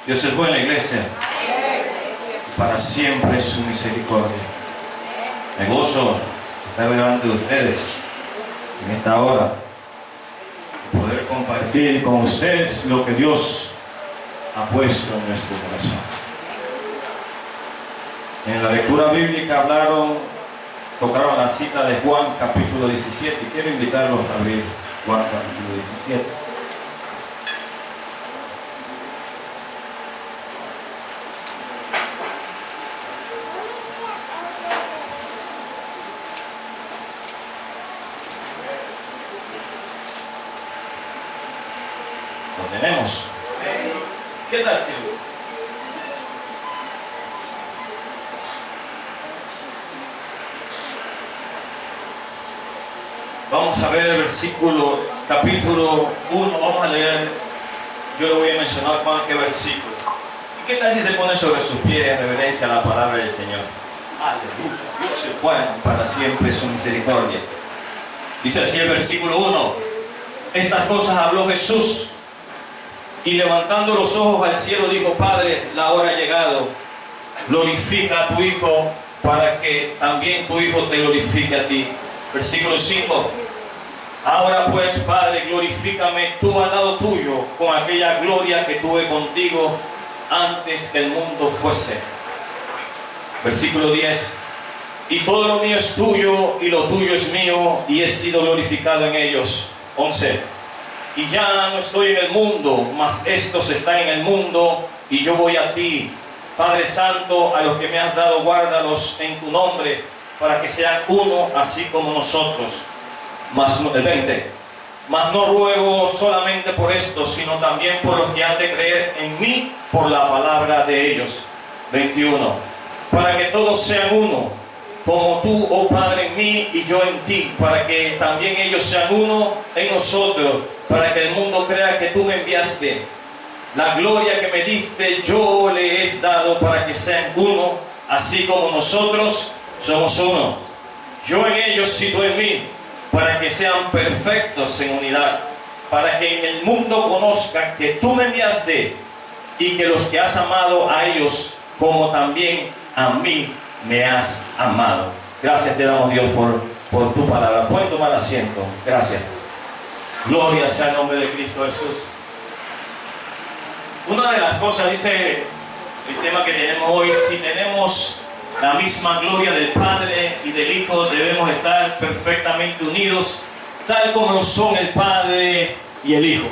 Dios es buena, iglesia. Para siempre es su misericordia. Me gozo estar delante de ustedes en esta hora, poder compartir con ustedes lo que Dios ha puesto en nuestro corazón. En la lectura bíblica tocaron la cita de Juan capítulo 17. Quiero invitarlos a abrir Juan capítulo 17. Lo tenemos. ¿Qué tal, Silvio? Vamos a ver el versículo, capítulo 1, vamos a leer, yo lo voy a mencionar Juan, qué versículo. ¿Y qué tal si se pone sobre sus pies en reverencia a la palabra del Señor? Aleluya, Dios es bueno, para siempre su misericordia. Dice así el versículo 1, estas cosas habló Jesús, y levantando los ojos al cielo dijo, Padre, la hora ha llegado, glorifica a tu Hijo, para que también tu Hijo te glorifique a ti. Versículo 5, ahora pues, Padre, glorifícame tú al lado tuyo, con aquella gloria que tuve contigo antes que el mundo fuese. Versículo 10, y todo lo mío es tuyo, y lo tuyo es mío, y he sido glorificado en ellos. 11, y ya no estoy en el mundo, mas estos están en el mundo, y yo voy a ti. Padre Santo, a los que me has dado, guárdalos en tu nombre, para que sean uno, así como nosotros. El 20. Mas no ruego solamente por esto, sino también por los que han de creer en mí, por la palabra de ellos. 21. Para que todos sean uno, como tú, oh Padre, en mí y yo en ti, para que también ellos sean uno en nosotros, para que el mundo crea que tú me enviaste. La gloria que me diste yo le he dado, para que sean uno, así como nosotros somos uno. Yo en ellos y tú en mí, para que sean perfectos en unidad, para que en el mundo conozcan que tú me enviaste y que los que has amado a ellos, como también a mí me has amado. Gracias te damos, Dios, por tu palabra. Pueden tomar asiento. Gracias. Gloria sea el nombre de Cristo Jesús. Una de las cosas, dice el tema que tenemos hoy, si tenemos la misma gloria del Padre y del Hijo, debemos estar perfectamente unidos, tal como lo son el Padre y el Hijo.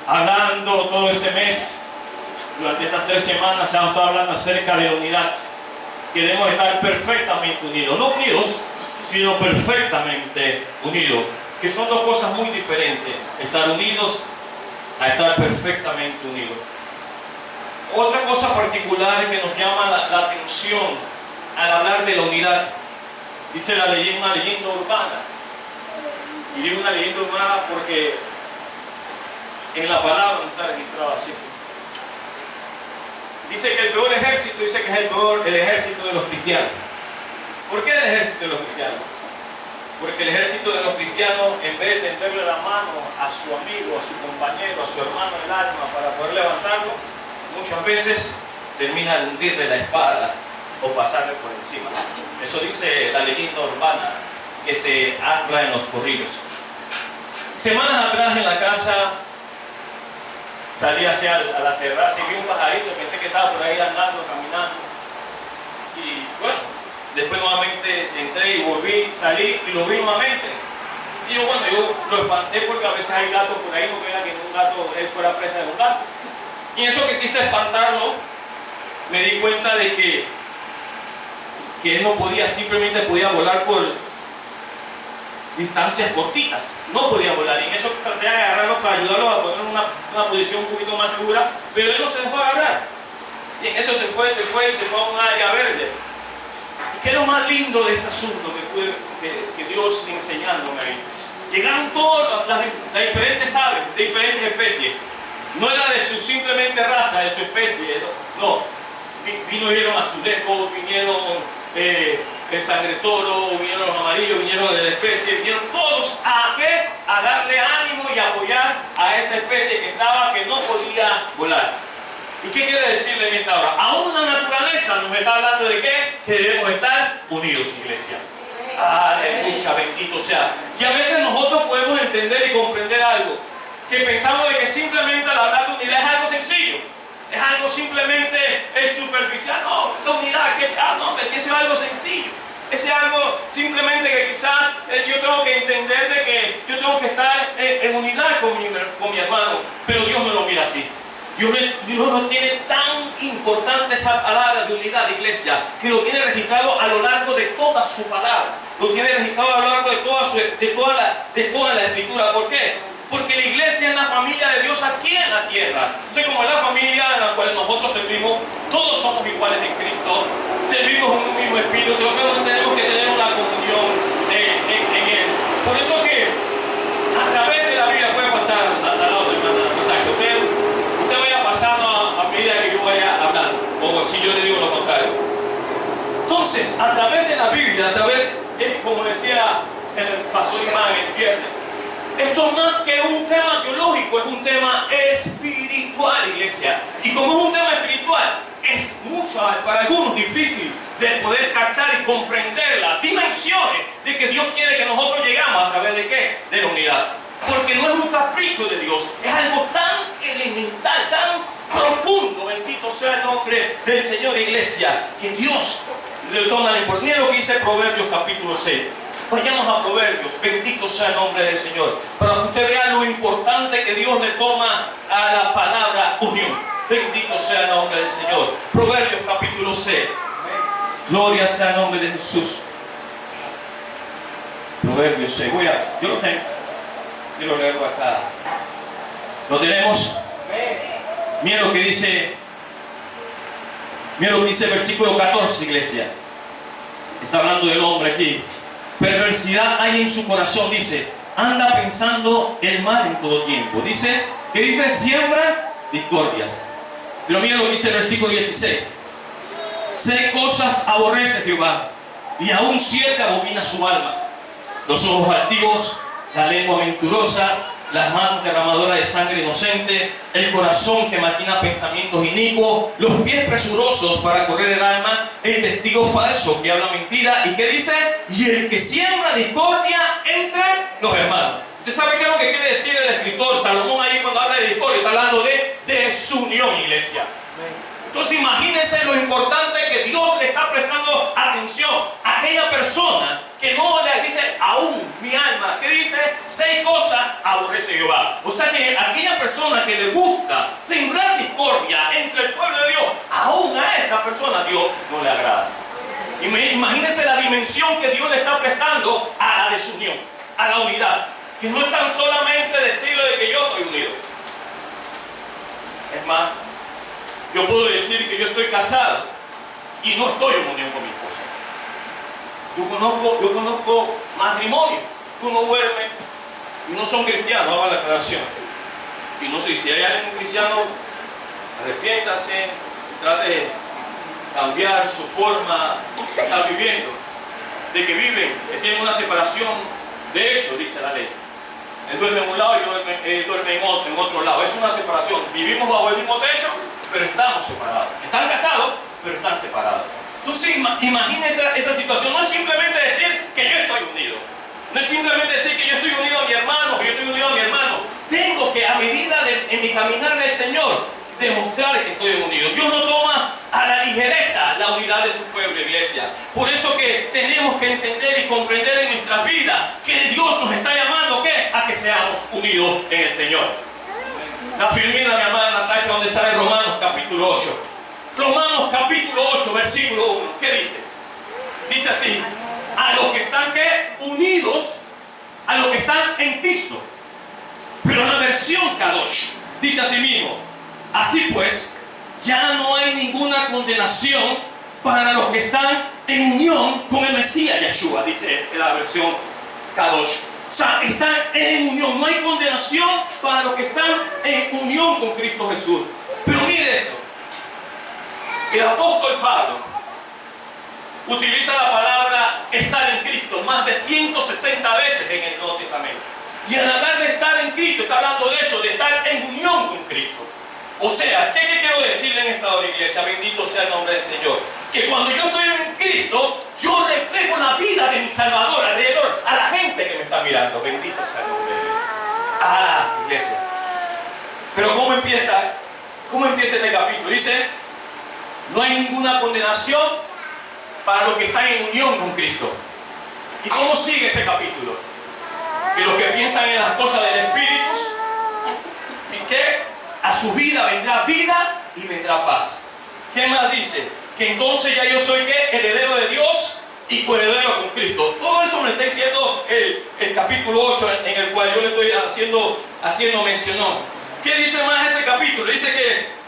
Hablando todo este mes, durante estas 3 semanas, se ha estado hablando acerca de la unidad, que debemos estar perfectamente unidos, no unidos, sino perfectamente unidos, que son dos cosas muy diferentes, estar unidos a estar perfectamente unidos. Otra cosa particular que nos llama la atención al hablar de la unidad, dice una leyenda urbana. Y digo una leyenda urbana porque en la palabra no está registrado así. Dice que el peor ejército, dice que es el ejército de los cristianos. ¿Por qué el ejército de los cristianos? Porque el ejército de los cristianos, en vez de tenderle la mano a su amigo, a su compañero, a su hermano del alma para poder levantarlo, muchas veces termina de hundirle la espada o pasarle por encima. Eso dice la leyenda urbana que se habla en los corrillos. Semanas atrás en la casa salí hacia la terraza y vi un pajarito, pensé que estaba por ahí andando, caminando. Y bueno, después nuevamente entré y volví, salí y lo vi nuevamente. Y yo, bueno, yo lo espanté porque a veces hay gatos por ahí, no quería que un gato, él fuera presa de un gato. Y eso que quise espantarlo, me di cuenta de que él no podía, simplemente podía volar por distancias cortitas, no podía volar. Y en eso traté de agarrarlo para ayudarlo a poner una posición un poquito más segura, pero él no se dejó agarrar. Y en eso se fue a un área verde. ¿Y qué es lo más lindo de este asunto que Dios enseñándome ahí? Llegaron todas las diferentes aves, de diferentes especies. No era de su simplemente raza, de su especie, no. Vinieron azulejos, vinieron el sangre toro, vinieron los amarillos, vinieron de la especie, vinieron todos a ¿qué? A darle ánimo y apoyar a esa especie que no podía volar. qué quiere decirle en esta hora? Aún la naturaleza nos está hablando de qué? Que debemos estar unidos, iglesia. Aleluya, bendito sea. Y a veces nosotros podemos entender y comprender algo, que pensamos de que simplemente al hablar de unidad es algo sencillo, es algo simplemente superficial. No, la unidad, que no, eso es algo sencillo. Ese es algo simplemente que quizás yo tengo que entender de que yo tengo que estar en unidad con mi hermano, pero Dios no lo mira así. Dios no tiene tan importante esa palabra de unidad, iglesia, que lo tiene registrado a lo largo de toda su palabra. Lo tiene registrado a lo largo de toda la escritura. ¿Por qué? Porque la iglesia es la familia de Dios aquí en la tierra. Entonces, como es la familia en la cual nosotros servimos, todos somos iguales en Cristo, servimos en un mismo espíritu, tenemos que tener una comunión en Él. Por eso que a través de la Biblia puede pasar al lado de hermana Natacha. Usted vaya pasando a medida que yo vaya hablando, o si yo le digo lo contrario. Entonces, a través de la Biblia, como decía el pastor Iván el viernes, esto más que un tema teológico, es un tema espiritual, iglesia. Y como es un tema espiritual, es mucho, para algunos, difícil de poder captar y comprender las dimensiones de que Dios quiere que nosotros llegamos a través de ¿qué? De la unidad. Porque no es un capricho de Dios, es algo tan elemental, tan profundo, bendito sea el nombre del Señor, iglesia, que Dios le toma la importancia. Mira lo que dice Proverbios capítulo 6. Vayamos a Proverbios, bendito sea el nombre del Señor, para que usted vea lo importante que Dios le toma a la palabra unión. Bendito sea el nombre del Señor. Proverbios capítulo 6. Gloria sea el nombre de Jesús. Proverbios 6. Yo lo tengo. Quiero leerlo acá. Lo tenemos. Mira lo que dice. Mira lo que dice el versículo 14, iglesia. Está hablando del hombre aquí. Perversidad hay en su corazón, dice. Anda pensando el mal en todo tiempo. Dice, ¿qué dice? Siembra discordias. Pero mira lo que dice el versículo 16. 6 cosas aborrece Jehová, y aún 7 abomina su alma: los ojos altivos, la lengua mentirosa, las manos derramadoras de sangre inocente, el corazón que maquina pensamientos inicuos, los pies presurosos para correr el alma, el testigo falso que habla mentira. ¿Y qué dice? Y el que siembra discordia entre los hermanos. ¿Usted sabe qué es lo que quiere decir el escritor Salomón ahí cuando habla de discordia? Está hablando de desunión, iglesia. Entonces imagínense lo importante que Dios le está prestando atención a aquella persona que no le dice aún mi alma, que dice 6 cosas aborrece Jehová. O sea que aquella persona que le gusta sembrar discordia entre el pueblo de Dios, aún a esa persona Dios no le agrada. Imagínense la dimensión que Dios le está prestando a la desunión, a la unidad, que no es tan solamente decirle de que yo estoy unido. Es más, yo puedo decir que yo estoy casado y no estoy en unión con mi esposa. Yo conozco matrimonios que uno duerme y no son cristianos, hago la aclaración. Y no sé si hay alguien cristiano, arrepiéntase, trate de cambiar su forma de estar viviendo, de que viven, que tienen una separación. De hecho, dice la ley, él duerme en un lado y yo duerme en otro lado. Es una separación. Vivimos bajo el mismo techo, pero estamos separados. Están casados, pero están separados. Entonces imagínense esa situación. No es simplemente decir que yo estoy unido. No es simplemente decir que yo estoy unido a mi hermano, que yo estoy unido a mi hermano. Tengo que, a medida en mi caminar del Señor, demostrar que estoy unido. Dios no toma a la ligereza la unidad de su pueblo, iglesia. Por eso que tenemos que entender y comprender en nuestras vidas que Dios nos está llamando ¿qué? A que seamos unidos en el Señor. La firmina, mi amada Natacha, donde sale Romanos capítulo 8. Romanos capítulo 8, versículo 1. ¿Qué dice? Dice así: a los que están ¿qué? Unidos, a los que están en Cristo. Pero en la versión Kadosh dice así mismo: así pues, ya no hay ninguna condenación para los que están en unión con el Mesías Yeshua, dice la versión Kadosh. O sea, están en unión, no hay condenación para los que están en unión con Cristo Jesús. Pero mire esto, el apóstol Pablo utiliza la palabra estar en Cristo más de 160 veces en el Nuevo Testamento. Y al hablar de estar en Cristo, está hablando de eso, de estar en unión con Cristo. O sea, ¿qué quiero decirle en iglesia, bendito sea el nombre del Señor. Que cuando yo estoy en Cristo, yo reflejo la vida de mi Salvador alrededor a la gente que me está mirando. Bendito sea el nombre de Dios. Ah, iglesia. Pero ¿cómo empieza este capítulo? Dice, no hay ninguna condenación para los que están en unión con Cristo. ¿Y cómo sigue ese capítulo? Que los que piensan en las cosas del Espíritu, y que a su vida vendrá vida y vendrá paz. ¿Qué más dice? Que entonces ya yo soy ¿qué? Heredero de Dios y coheredero con Cristo. Todo eso me está diciendo el capítulo 8 en el cual yo le estoy haciendo mención. ¿Qué dice más ese capítulo? Dice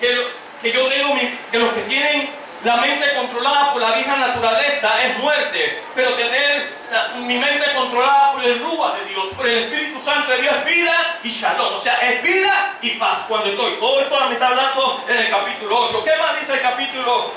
que yo tengo que los que tienen la mente controlada por la vieja naturaleza es muerte, pero tener mi mente controlada por el Rúa de Dios, por el Espíritu Santo de Dios, es vida y shalom. O sea, es vida y paz cuando estoy. Todo esto me está hablando en el capítulo 8. ¿Qué más dice el capítulo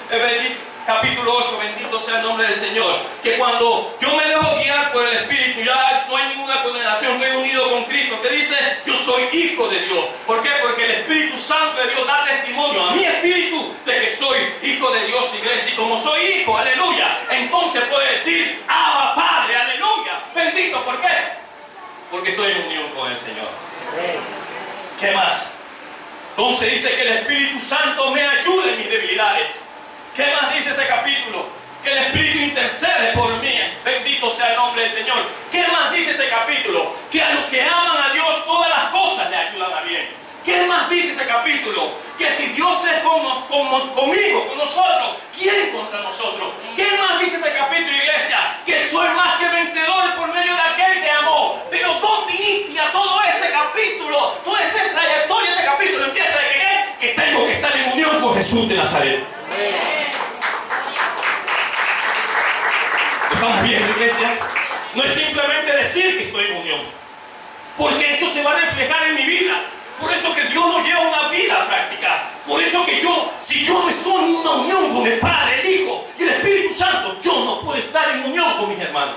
8? Bendito sea el nombre del Señor. Que cuando yo me dejo guiar por el Espíritu, ya no hay ninguna condenación, estoy unido con Cristo. ¿Qué dice? Yo soy hijo de Dios. ¿Por qué? Porque el Espíritu Santo de Dios da testimonio a mi espíritu de que soy hijo de Dios, iglesia. Y como soy hijo, aleluya, entonces puedo decir, Abba Padre, aleluya. Bendito, ¿por qué? Porque estoy en unión con el Señor. ¿Qué más? Entonces dice que el Espíritu Santo me ayude en mis debilidades. ¿Qué más dice ese capítulo? Que el Espíritu intercede por mí. Bendito sea el nombre del Señor. ¿Qué más dice ese capítulo? Que a los que aman a Dios todas las cosas le ayudan a bien. ¿Qué más dice ese capítulo? Que si Dios es conmigo, con nosotros, ¿quién contra nosotros? ¿Qué más dice ese capítulo, iglesia? Que soy más que vencedor por medio de aquel que amó. Pero ¿dónde inicia todo ese capítulo? Toda esa trayectoria, ese capítulo empieza de que tengo que estar en unión con Jesús de Nazaret. ¿Estamos bien, iglesia? No es simplemente decir que estoy en unión, porque eso se va a reflejar en mi vida. Por eso que Dios nos lleva una vida práctica. Por eso que si yo no estoy en una unión con el Padre, el Hijo y el Espíritu Santo, yo no puedo estar en unión con mis hermanos.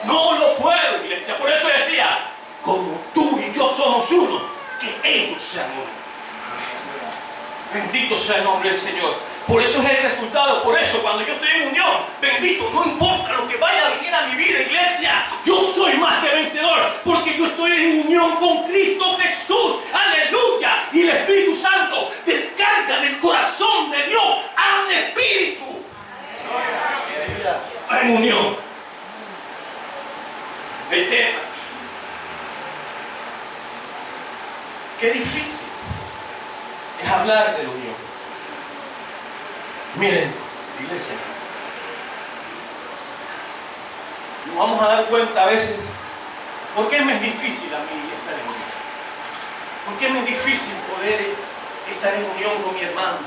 No lo puedo, iglesia. Por eso decía, como tú y yo somos uno, que ellos sean uno. Bendito sea el nombre del Señor. Por eso es el resultado. Por eso cuando yo estoy en unión, bendito, no importa lo que vaya a venir a mi vida, iglesia, yo soy más que vencedor, porque yo estoy en unión con Cristo Jesús. Aleluya. Y el Espíritu Santo descarga del corazón de Dios a un espíritu en unión. El tema, qué difícil es hablar de la unión. Miren, iglesia, nos vamos a dar cuenta a veces por qué me es difícil a mí estar en unión. ¿Por qué me es difícil poder estar en unión con mi hermano?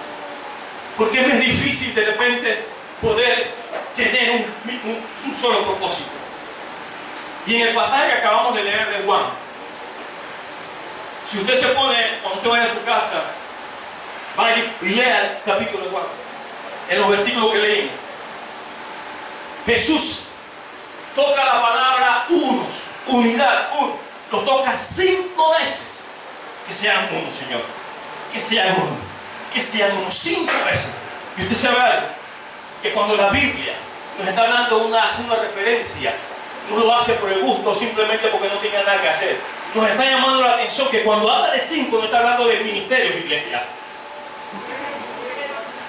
¿Por qué me es difícil de repente poder tener un solo propósito? Y en el pasaje que acabamos de leer de Juan, si usted se pone, cuando usted vaya a su casa, vaya y lea el capítulo de Juan, en los versículos que leímos, Jesús toca la palabra unos, unidad, uno, lo toca 5 veces. Que sean uno, Señor, que sean uno, que sean uno, 5 veces. Y usted sabe algo, que cuando la Biblia nos está dando una referencia, no lo hace por el gusto, simplemente porque no tiene nada que hacer. Nos está llamando la atención que cuando habla de 5, no está hablando de ministerios, iglesia.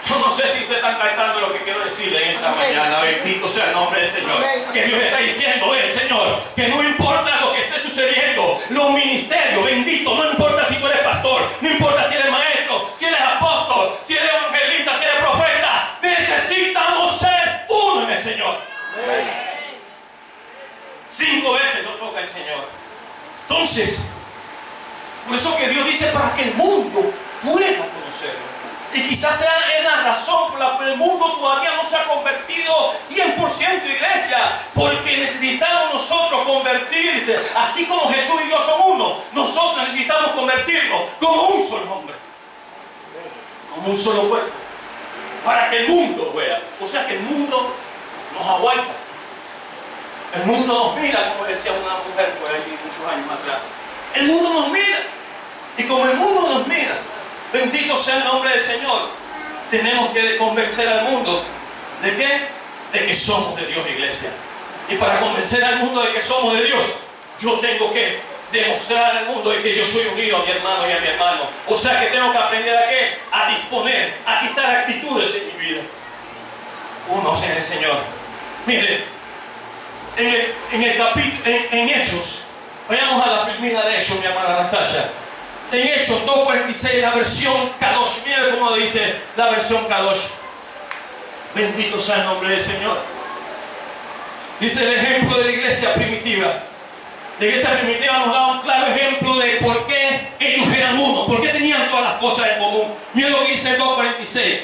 Yo no sé si ustedes están captando lo que quiero decirle en esta mañana. Bendito sea el nombre del Señor. Que Dios está diciendo, Señor, que no importa lo que esté sucediendo, los ministerios, bendito, no importa si tú eres pastor, no importa si eres maestro, si eres apóstol, si eres evangelista, si eres profeta, necesitamos ser uno en el Señor. 5 veces lo toca el Señor. Entonces, por eso que Dios dice para que el mundo pueda conocerlo. Y quizás sea la razón por la que el mundo todavía no se ha convertido 100%, iglesia, porque necesitamos nosotros convertirse, así como Jesús y yo son uno, nosotros necesitamos convertirnos como un solo hombre, como un solo cuerpo, para que el mundo vea. O sea que el mundo nos aguanta, el mundo nos mira, como decía una mujer por ahí muchos años atrás. El mundo nos mira, y como el mundo nos mira, Bendito sea el nombre del Señor. Tenemos que convencer al mundo. ¿De qué? De que somos de Dios, iglesia. Y para convencer al mundo de que somos de Dios, yo tengo que demostrar al mundo de que yo soy unido a mi hermano y a mi hermano. O sea que tengo que aprender a qué? A disponer, a quitar actitudes en mi vida. Unos en el Señor. Mire, en Hechos, vayamos a la filmina de Hechos, mi hermana Natasha. En Hechos 2:46, la versión Kadosh. Mire cómo dice la versión Kadosh. Bendito sea el nombre del Señor. Dice el ejemplo de la iglesia primitiva. La iglesia primitiva nos da un claro ejemplo de por qué ellos eran uno, por qué tenían todas las cosas en común. Miren lo que dice el 2:46.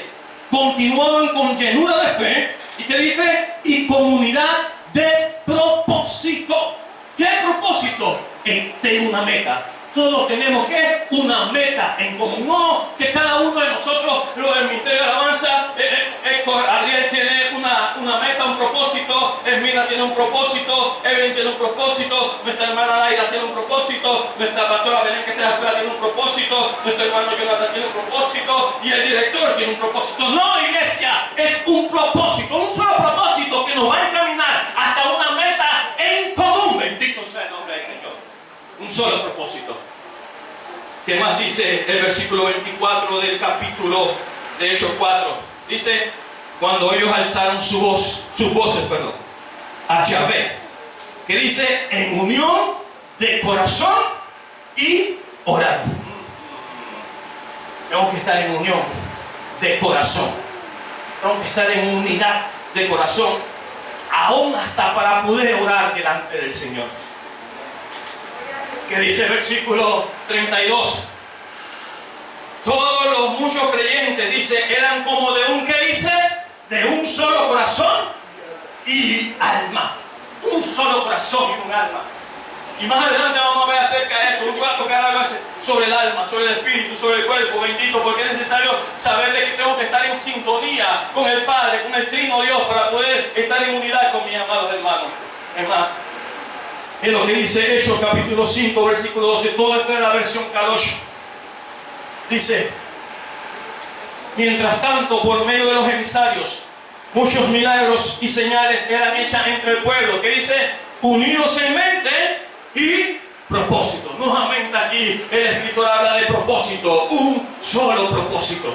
Continuaban con llenura de fe. ¿Y qué dice? Y comunidad de propósito. ¿Qué propósito? Tener una meta. Todos tenemos que una meta en común. No que cada uno de nosotros, lo del Ministerio de Alabanza, Héctor, Adriel tiene una meta, un propósito, Esmina tiene un propósito, Evelyn tiene un propósito, nuestra hermana Laila tiene un propósito, nuestra pastora Belén que está afuera tiene un propósito, nuestro hermano Jonathan tiene un propósito y el director tiene un propósito. No, iglesia, es un propósito, un solo propósito que nos va a encaminar hacia una meta en común. Bendito sea el nombre del Señor. Un solo propósito. ¿Qué más dice el versículo 24 del capítulo de Hechos 4? Dice, cuando ellos alzaron sus voces, a Yahvé, que dice, en unión de corazón y orar. Tengo que estar en unión de corazón. Tengo que estar en unidad de corazón, aún hasta para poder orar delante del Señor. Que dice el versículo 32. Todos los muchos creyentes, dice, eran como de un, ¿qué dice? De un solo corazón y alma. Un solo corazón y un alma. Y más adelante vamos a ver acerca de eso. Voy a tocar algo sobre el alma, sobre el espíritu, sobre el cuerpo. Bendito, porque es necesario saber de que tengo que estar en sintonía con el Padre, con el Trino Dios, para poder estar en unidad con mis amados hermanos. Es más, es lo que dice Hechos capítulo 5, versículo 12. Todo esto es la versión Kadosh. Dice, mientras tanto, por medio de los emisarios, muchos milagros y señales eran hechas entre el pueblo. Que dice, unidos en mente y propósito. Nuevamente aquí el escritor habla de propósito, un solo propósito.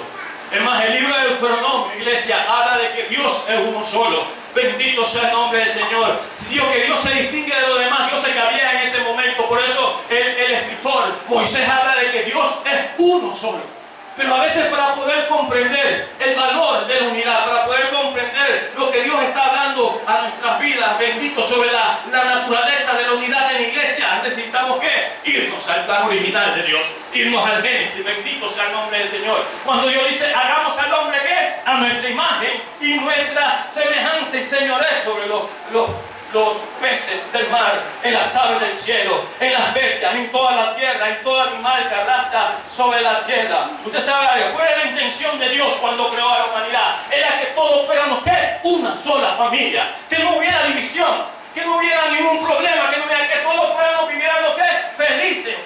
Es más, el libro de Deuteronomio, iglesia, habla de que Dios es uno solo. Bendito sea el nombre del Señor. Si Dios, que Dios se distingue de los demás, Dios se cabía en ese momento. Por eso el escritor Moisés habla de que Dios es uno solo. Pero a veces para poder comprender el valor de la unidad, para poder comprender lo que Dios está hablando a nuestras vidas, bendito, sobre la naturaleza de la unidad en la iglesia, necesitamos ¿qué? Irnos al plan original de Dios, irnos al Génesis. Bendito sea el nombre del Señor. Cuando Dios dice, hagamos al hombre ¿qué? A nuestra imagen y nuestra semejanza, y señoré sobre los peces del mar, en las aves del cielo, en las bestias, en toda la tierra, en todo animal que arrastra sobre la tierra. Usted sabe algo, ¿cuál era la intención de Dios cuando creó a la humanidad? Era que todos fuéramos ¿qué? Una sola familia, que no hubiera división, que no hubiera ningún problema, que todos fuéramos, viviéramos ¿qué? Felices.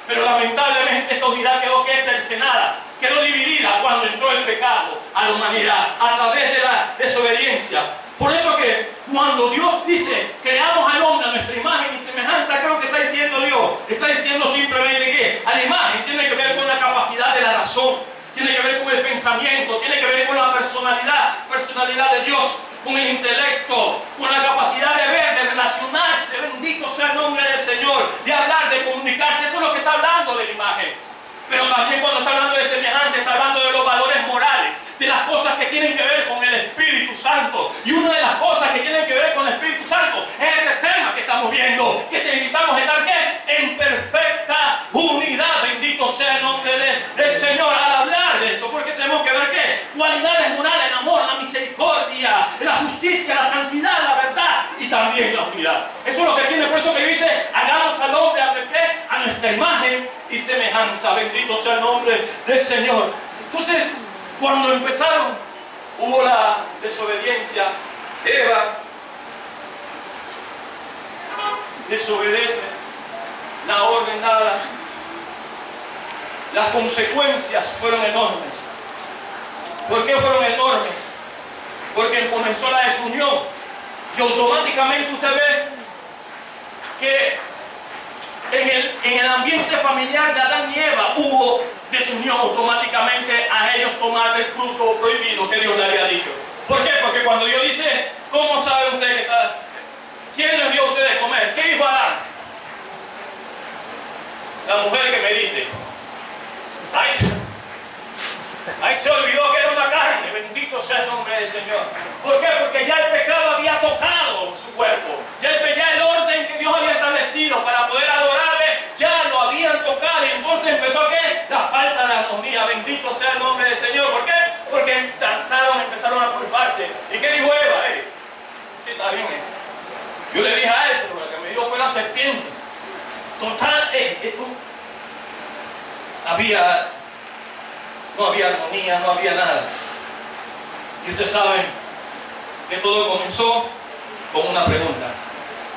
Pero lamentablemente esta unidad quedó ¿qué? Cercenada, quedó dividida cuando entró el pecado a la humanidad a través de la desobediencia. Por eso que cuando Dios dice, creamos al hombre a nuestra imagen y semejanza, ¿qué es lo que está diciendo Dios? Está diciendo simplemente que a la imagen tiene que ver con la capacidad de la razón, tiene que ver con el pensamiento, tiene que ver con la personalidad de Dios, con el intelecto, con la capacidad de ver, de relacionarse. Bendito sea el nombre del Señor, de hablar, de comunicarse. Eso es lo que está hablando de la imagen. Pero también cuando está hablando de semejanza, está hablando de los valores morales, de las cosas que tienen que ver con el Espíritu Santo. Y una de las cosas que tienen que ver con el Espíritu Santo es este tema que estamos viendo, que necesitamos estar ¿qué? En perfecta unidad. Bendito sea el nombre del Señor al hablar de esto, porque tenemos que ver ¿qué? Cualidades morales, el amor, la misericordia, la justicia, la santidad, la verdad y también la unidad. Eso es lo que tiene, por eso que dice, hagamos al hombre a nuestra imagen y semejanza. Bendito sea el nombre del Señor. Entonces, cuando empezaron, hubo la desobediencia. Eva desobedece la orden dada las consecuencias fueron enormes. ¿Por qué fueron enormes? Porque comenzó la desunión y automáticamente usted ve que en el ambiente familiar de Adán y Eva hubo desunión automáticamente a ellos tomar del fruto prohibido que Dios le había dicho. ¿Por qué? Porque cuando Dios dice, ¿cómo sabe usted que está? ¿Quién les dio a usted de comer? ¿Qué dijo Adán? La mujer que medite. Ahí se olvidó que era una carne. Bendito sea el nombre del Señor. ¿Por qué? Porque ya el pecado había tocado su cuerpo. Ya el orden que Dios había establecido para poder adorarle, ya lo habían tocado. Y entonces empezó ¿qué? La falta de armonía. Bendito sea el nombre del Señor. ¿Por qué? Porque empezaron a culparse. ¿Y qué dijo Eva? Sí, está bien. Yo le dije a él, pero lo que me dio fue la serpiente. Total, no había armonía, no había nada. Y ustedes saben que todo comenzó con una pregunta.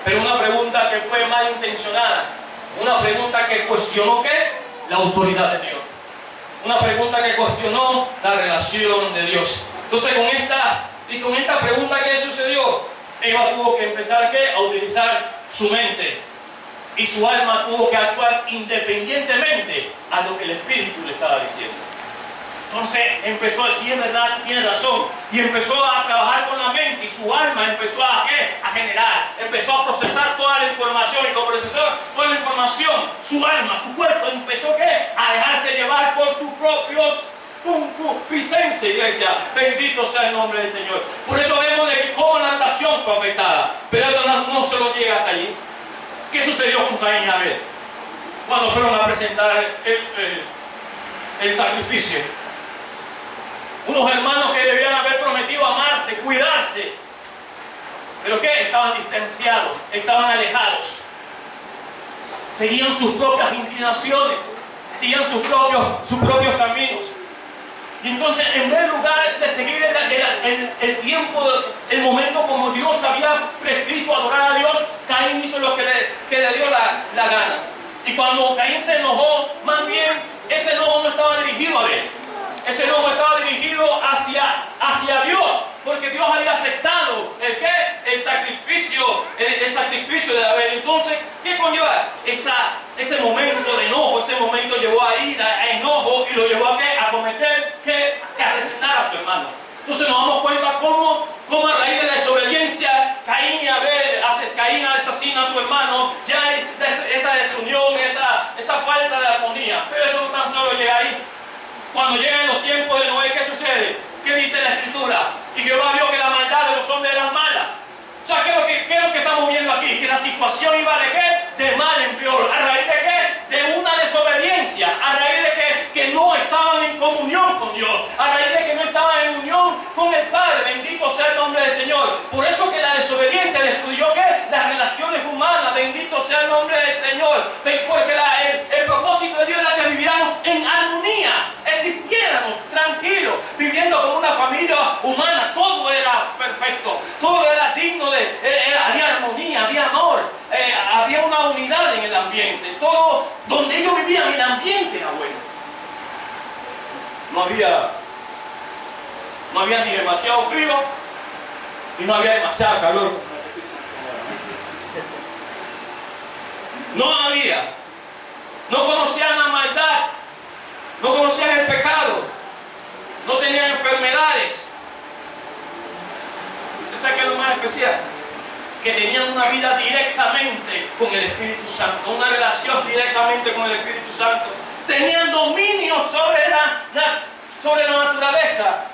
Pero una pregunta que fue malintencionada. Una pregunta que cuestionó ¿qué? La autoridad de Dios. Una pregunta que cuestionó la relación de Dios. Entonces con esta pregunta, ¿qué sucedió? Eva tuvo que empezar ¿qué? A utilizar su mente. Y su alma tuvo que actuar independientemente a lo que el Espíritu le estaba diciendo. Entonces empezó a decir, verdad, tiene razón. Y empezó a trabajar con la mente y su alma empezó a generar. Empezó a procesar toda la información. Y como procesó toda la información, su alma, su cuerpo empezó a dejarse llevar por sus propios concupiscencia, iglesia. Bendito sea el nombre del Señor. Por eso vemos de que cómo la relación fue afectada. Pero esto no solo llega hasta allí. ¿Qué sucedió con Caín y Abel? Cuando fueron a presentar el sacrificio. Unos hermanos que debían haber prometido amarse, cuidarse. ¿Pero qué? Estaban distanciados, estaban alejados. Seguían sus propias inclinaciones, seguían sus propios caminos. Y entonces, en lugar de seguir el tiempo, el momento como Dios había prescrito adorar a Dios, Caín hizo lo que le dio la gana. Y cuando Caín se enojó, más bien, ese enojo no estaba dirigido a él. Ese enojo estaba dirigido hacia Dios, porque Dios había aceptado el sacrificio de Abel. Entonces, ¿qué conlleva? Ese momento de enojo, ese momento llevó a ira, a enojo, y lo llevó a cometer que asesinar a su hermano. Entonces nos damos cuenta cómo a raíz de la desobediencia, Caín asesina a su hermano. Ya hay esa desunión, esa falta de armonía. Pero eso no tan solo llega ahí. Cuando llegan los tiempos de Noé, ¿qué sucede? ¿Qué dice la Escritura? Y Jehová vio que la maldad de los hombres era mala. O sea, ¿qué es lo que estamos viendo aquí? Que la situación iba de ¿qué? De mal en peor. ¿A raíz de qué? De una desobediencia. A raíz de que no estaban en comunión con Dios. A raíz de que no estaban en unión con el Padre. Bendito sea el nombre del Señor. Por eso que la desobediencia destruyó ¿qué? Las relaciones humanas. Bendito sea el nombre del Señor. Porque el propósito de Dios era que viviéramos en armonía. Existiéramos tranquilos, viviendo como una familia humana. Todo era perfecto. Todo era digno había armonía, había amor, había una unidad en el ambiente. Todo donde ellos vivían, el ambiente era bueno. No había ni demasiado frío y no había demasiado calor. No conocían la maldad, no conocían el pecado, no tenían enfermedades. ¿Usted sabe qué es lo más especial? Que tenían una vida directamente con el Espíritu Santo, una relación directamente con el Espíritu Santo. Tenían dominio sobre la naturaleza.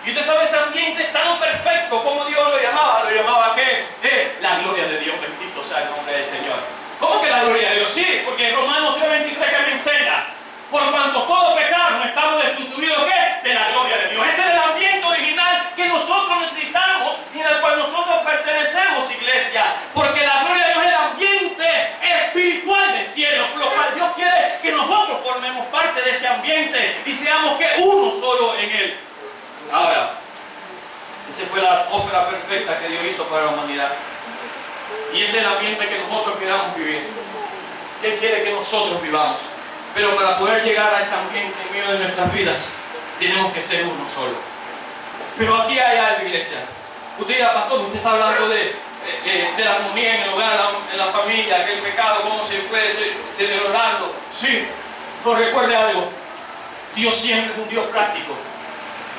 Y usted sabe ese ambiente tan perfecto como Dios lo llamaba ¿qué? La gloria de Dios. Bendito sea el nombre del Señor. ¿Cómo que la gloria de Dios? Sí, porque en Romanos 3:23 que me enseña: por cuanto todos pecaron, estamos destituidos ¿qué? De la gloria de Dios. Este es el ambiente original que nosotros necesitamos y al cual nosotros pertenecemos, iglesia. Porque la gloria de Dios es el ambiente espiritual del cielo, por lo cual Dios quiere que nosotros formemos parte de ese ambiente y seamos ¿qué? Uno solo en Él. Ahora, esa fue la atmósfera perfecta que Dios hizo para la humanidad. Y ese es el ambiente que nosotros queramos vivir. ¿Qué quiere que nosotros vivamos? Pero para poder llegar a ese ambiente en medio de nuestras vidas, tenemos que ser uno solo. Pero aquí hay algo, iglesia. Usted dirá, pastor, usted está hablando de la armonía en el hogar, en la familia, que el pecado, cómo se fue deteriorando. Sí, pero recuerde algo. Dios siempre es un Dios práctico.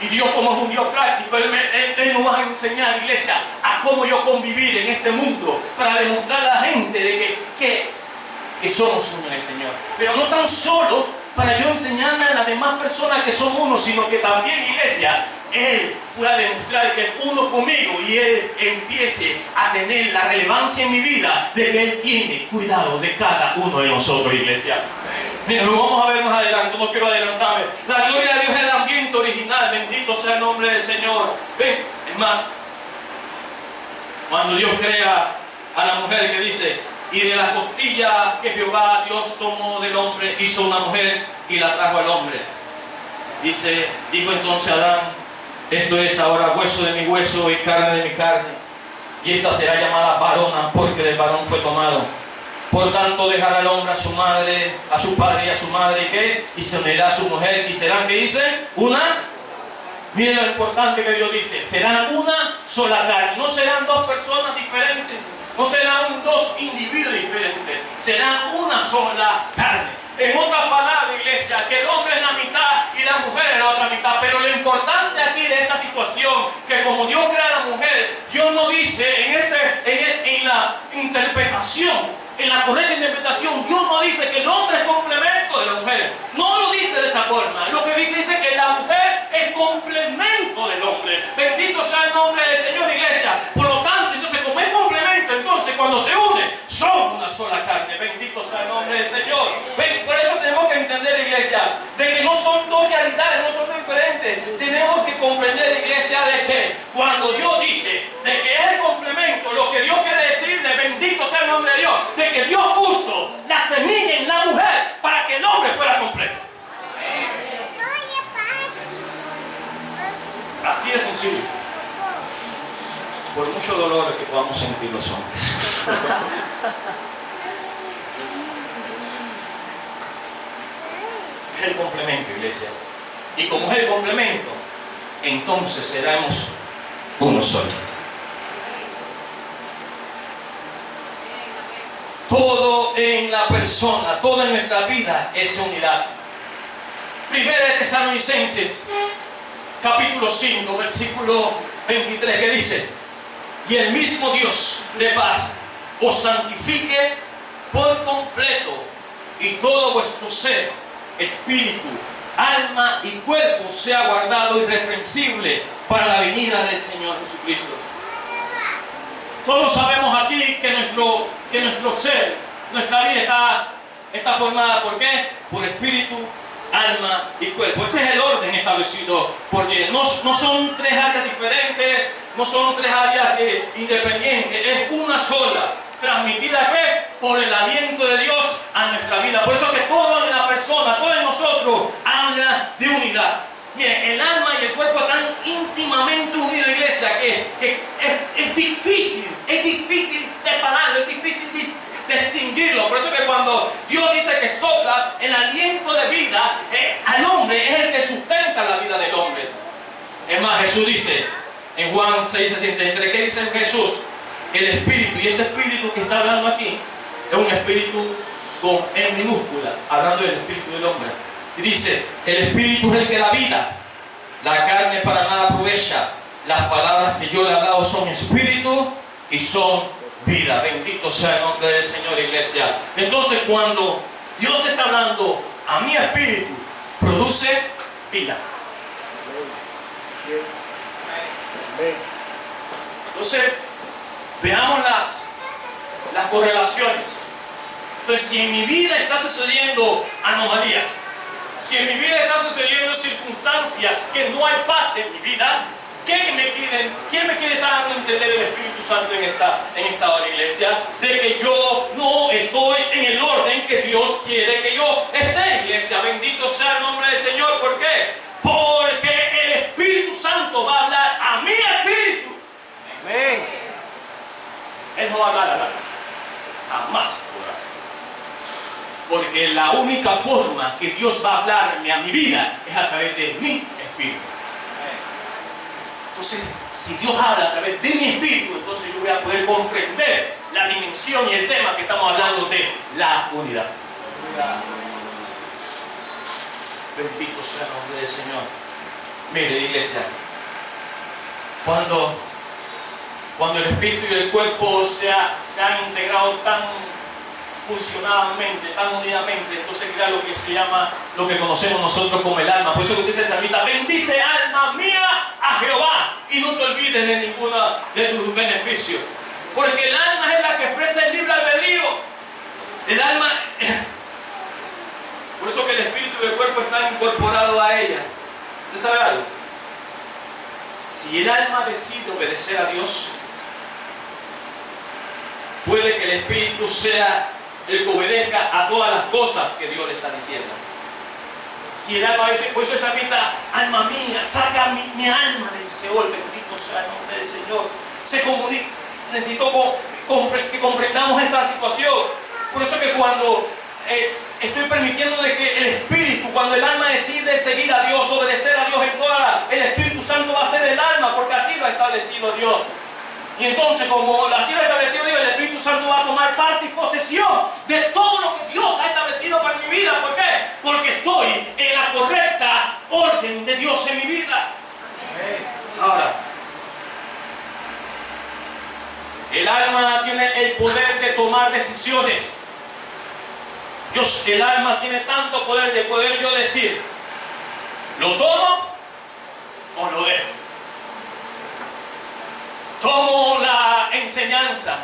Y Dios, como es un Dios práctico, Él nos va a enseñar, iglesia, a cómo yo convivir en este mundo para demostrar a la gente de que somos uno en el Señor. Pero no tan solo para yo enseñarle a las demás personas que somos uno, sino que también, iglesia, Él pueda demostrar que es uno conmigo y Él empiece a tener la relevancia en mi vida de que Él tiene cuidado de cada uno de nosotros, iglesia. Mira, lo vamos a ver más adelante, no quiero adelantarme. La gloria de Dios es el ambiente original, bendito sea el nombre del Señor. Ven, es más, cuando Dios crea a la mujer que dice, y de las costillas que Jehová Dios tomó del hombre, hizo una mujer y la trajo al hombre. Dice, dijo entonces Adán, esto es ahora hueso de mi hueso y carne de mi carne, y esta será llamada varona, porque del varón fue tomado. Por tanto dejará el hombre a su madre, a su padre y a su madre, ¿y qué? Y se unirá a su mujer, y serán, ¿qué dice? Una. Miren lo importante que Dios dice, serán una sola carne, no serán dos personas diferentes, no serán dos individuos diferentes, serán una sola carne. En otras palabras, iglesia, que el hombre es la mitad y la mujer es la otra mitad. Pero lo importante aquí de esta situación, que como Dios crea a la mujer, Dios no dice en la interpretación, en la correcta interpretación, Dios no dice que el hombre es complemento de la mujer. No lo dice de esa forma. Lo que dice que la mujer es complemento del hombre. Bendito sea el nombre del Señor, iglesia. Por lo tanto, entonces, como es complemento, entonces cuando se une, son una sola carne. Bendito sea el nombre del Señor. Por eso tenemos que entender, iglesia, de que no son dos realidades, no son diferentes. Tenemos que comprender, iglesia, de que cuando Dios dice de que es el complemento, lo que Dios quiere decirle, bendito sea el nombre de Dios, de que Dios puso la semilla en la mujer para que el hombre fuera completo. Así de sencillo. Por mucho dolor que podamos sentir los hombres. Es el complemento, iglesia. Y como es el complemento, entonces seremos uno solo. Todo en la persona, toda en nuestra vida es unidad. Primera de Tesalonicenses, capítulo 5, versículo 23, que dice: y el mismo Dios de paz os santifique por completo, y todo vuestro ser, espíritu, alma y cuerpo sea guardado irreprensible para la venida del Señor Jesucristo. Todos sabemos aquí que nuestro ser, nuestra vida está formada ¿por qué? Por espíritu, alma y cuerpo. Ese es el orden establecido por Dios. No son tres áreas diferentes, no son tres áreas independientes, es una sola, transmitida ¿qué? Por el aliento de Dios a nuestra vida. Por eso que todo en la persona, todo en nosotros habla de unidad. Miren, el alma y el cuerpo están íntimamente unidos, iglesia, que es difícil separarlo, es difícil distinguirlo. Por eso que cuando Dios dice que sopla el aliento de vida al hombre, es el que sustenta la vida del hombre. Es más, Jesús dice en Juan 6:73, ¿qué dice Jesús? El espíritu, y este espíritu que está hablando aquí es un espíritu con E minúscula, hablando del espíritu del hombre. Y dice, el espíritu es el que da vida, la carne para nada aprovecha. Las palabras que yo le he hablado son espíritu y son vida. Bendito sea el nombre del Señor, iglesia. Entonces, cuando Dios está hablando a mi espíritu, produce vida. Entonces, veamos las correlaciones. Entonces, si en mi vida está sucediendo anomalías, si en mi vida está sucediendo circunstancias que no hay paz en mi vida, ¿quién me quiere dar a entender el Espíritu Santo en esta hora, iglesia? De que yo no estoy en el orden que Dios quiere que yo esté, iglesia. Bendito sea el nombre del Señor. ¿Por qué? Porque el Espíritu Santo va a hablar a mi espíritu. Amén. Él no va a hablar a nada. Jamás podrá ser. Porque que la única forma que Dios va a hablarme a mi vida es a través de mi espíritu. Entonces, si Dios habla a través de mi espíritu, entonces yo voy a poder comprender la dimensión y el tema que estamos hablando de la unidad. Bendito sea el nombre del Señor. Mire, iglesia, cuando el espíritu y el cuerpo se han integrado tan funcionalmente, tan unidamente, entonces crea lo que se llama, lo que conocemos nosotros como el alma. Por eso que dice el salmista: bendice alma mía a Jehová y no te olvides de ninguno de tus beneficios. Porque el alma es la que expresa el libre albedrío. El alma, por eso que el espíritu y el cuerpo están incorporados a ella. ¿Usted sabe algo? Si el alma decide obedecer a Dios, puede que el espíritu sea el que obedezca a todas las cosas que Dios le está diciendo. Si el alma dice, por eso esa pista: alma mía, saca mi alma del Seol, bendito sea el nombre del Señor. Se comunica. Necesito que comprendamos esta situación. Por eso que cuando estoy permitiendo de que el espíritu, cuando el alma decide seguir a Dios, obedecer a Dios en toda, el Espíritu Santo va a ser el alma, porque así lo ha establecido Dios. Y entonces, como así lo ha establecido Dios, el Espíritu Santo va a tomar parte y posesión de todo lo que Dios ha establecido para mi vida. ¿Por qué? Porque estoy en la correcta orden de Dios en mi vida. Ahora, el alma tiene el poder de tomar decisiones. El alma tiene tanto poder de poder yo decir: ¿lo tomo o lo dejo? Tomo la enseñanza,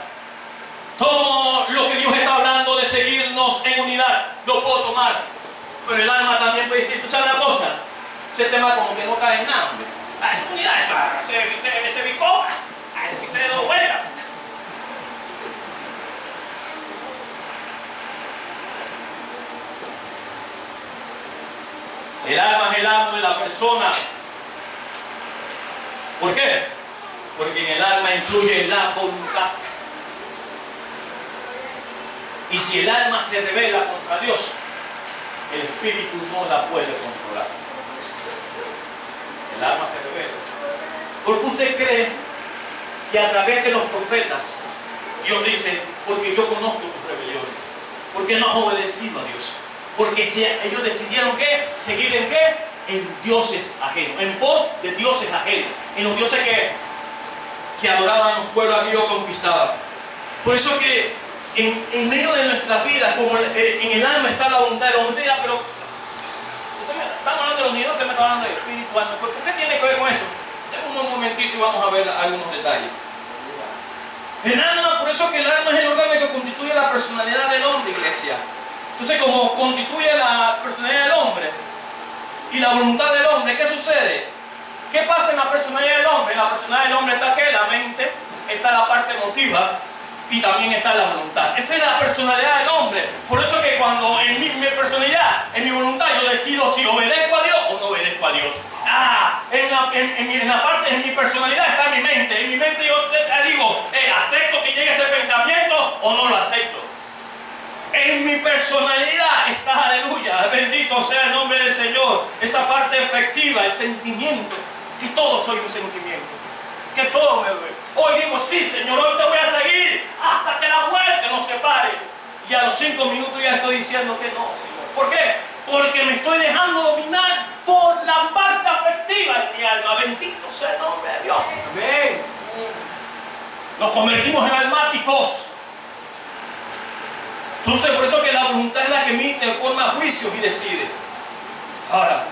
tomo lo que Dios está hablando de seguirnos en unidad, lo puedo tomar. Pero el alma también puede decir: ¿tú sabes una cosa? Ese tema como que no cae en nada, hombre. Esa unidad, ese bicoca, ese que te lo vuelta. El alma es el amo de la persona. ¿Por qué? Porque en el alma influye la voluntad. Y si el alma se rebela contra Dios, el espíritu no la puede controlar. El alma se revela. ¿Por qué usted cree que a través de los profetas Dios dice: porque yo conozco tus rebeliones? Porque no has obedecido a Dios. Porque si ellos decidieron ¿qué? Seguir en qué? En dioses ajenos, en pos de dioses ajenos, en los dioses que adoraban los pueblos aquellos conquistaban. Por eso que en medio de nuestras vidas, como en el alma está la voluntad, de la voluntad dirá: pero estamos hablando de los niños, usted me está hablando de espíritu, alma, ¿por qué tiene que ver con eso? Déjame un momentito y vamos a ver algunos detalles. El alma, por eso que el alma es el órgano que constituye la personalidad del hombre, iglesia. Entonces, como constituye la personalidad del hombre y la voluntad del hombre, ¿qué sucede? ¿Qué pasa en la personalidad del hombre? En la personalidad del hombre está ¿qué? La mente, está la parte emotiva y también está la voluntad. Esa es la personalidad del hombre. Por eso que cuando en mi personalidad, en mi voluntad, yo decido si obedezco a Dios o no obedezco a Dios. En mi personalidad está mi mente. En mi mente yo digo: ¿acepto que llegue ese pensamiento o no lo acepto? En mi personalidad está, aleluya, bendito sea el nombre del Señor, esa parte efectiva, el sentimiento, que todo soy un sentimiento, que todo me duele. Hoy digo: sí, Señor, hoy te voy a seguir hasta que la muerte nos separe. Y a los 5 minutos ya estoy diciendo que no, Señor. ¿Por qué? Porque me estoy dejando dominar por la parte afectiva de mi alma. Bendito sea el nombre de Dios. Amén. Nos convertimos en almáticos. Entonces, por eso que la voluntad es la que emite, forma juicios y decide. Ahora,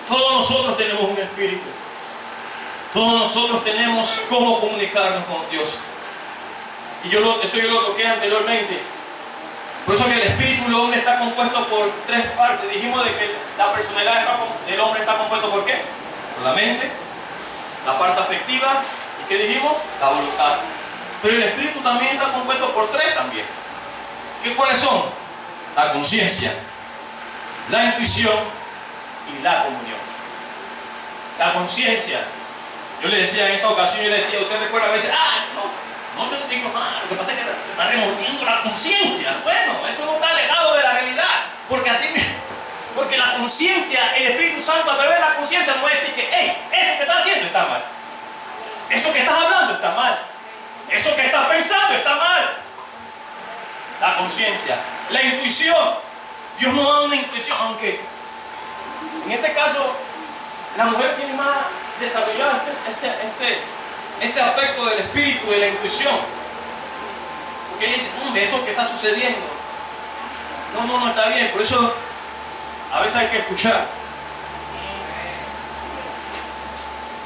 todos nosotros tenemos un espíritu. Todos nosotros tenemos cómo comunicarnos con Dios. Y eso yo lo toqué anteriormente. Por eso que el espíritu del hombre está compuesto por 3 partes. Dijimos de que la personalidad del hombre está compuesto ¿por qué? Por la mente, la parte afectiva y ¿qué dijimos? La voluntad. Pero el espíritu también está compuesto por 3 también. ¿Cuáles son? La conciencia, la intuición y la comunión. La conciencia. Yo le decía en esa ocasión, usted recuerda a veces: no, No te he dicho nada, lo que pasa es que te está remordiendo la conciencia. Bueno, eso no está alejado de la realidad, porque porque la conciencia, el Espíritu Santo a través de la conciencia nos va a decir que, hey, eso que estás haciendo está mal. Eso que estás hablando está mal. Eso que estás pensando está mal. La conciencia, la intuición. Dios nos da una intuición, aunque en este caso la mujer tiene más desarrollado este aspecto del espíritu, de la intuición. Porque ella dice, esto que está sucediendo, no está bien. Por eso a veces hay que escuchar.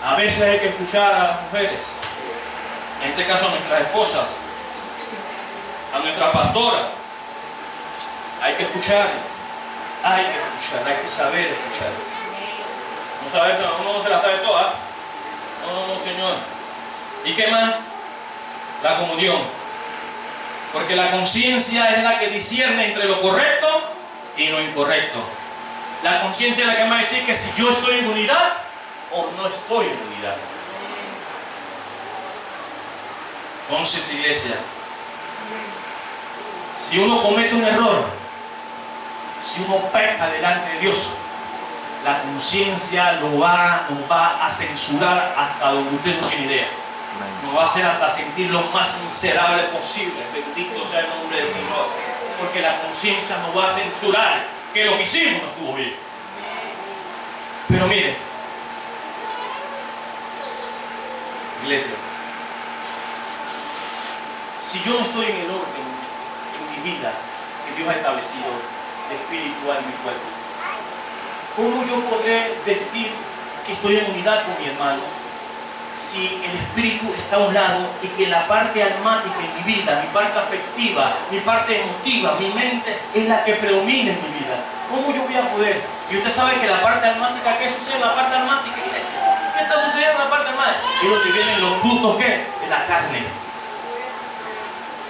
A veces hay que escuchar a las mujeres. En este caso a nuestras esposas, a nuestra pastora. Hay que escuchar. Hay que saber escuchar. Uno no se la sabe toda. No, Señor. ¿Y qué más? La comunión. Porque la conciencia es la que discierne entre lo correcto y lo incorrecto. La conciencia es la que me va a decir que si yo estoy en unidad o no estoy en unidad. Entonces, iglesia, si uno comete un error, si uno peca delante de Dios, la conciencia nos va a censurar hasta donde usted no tiene idea. Nos va a hacer hasta sentir lo más miserable posible. Bendito sea el nombre del Señor. Porque la conciencia nos va a censurar que lo que hicimos no estuvo bien. Pero mire, iglesia, si yo no estoy en el orden en mi vida que Dios ha establecido, espiritual en mi cuerpo, ¿cómo yo podré decir que estoy en unidad con mi hermano si el espíritu está a un lado y que la parte almática en mi vida, mi parte afectiva, mi parte emotiva, mi mente es la que predomina en mi vida? ¿Cómo yo voy a poder? Y usted sabe que la parte almática, ¿qué sucede en la parte almática, iglesia? ¿Qué está sucediendo en la parte almática? Es donde vienen los frutos, ¿qué? De la carne.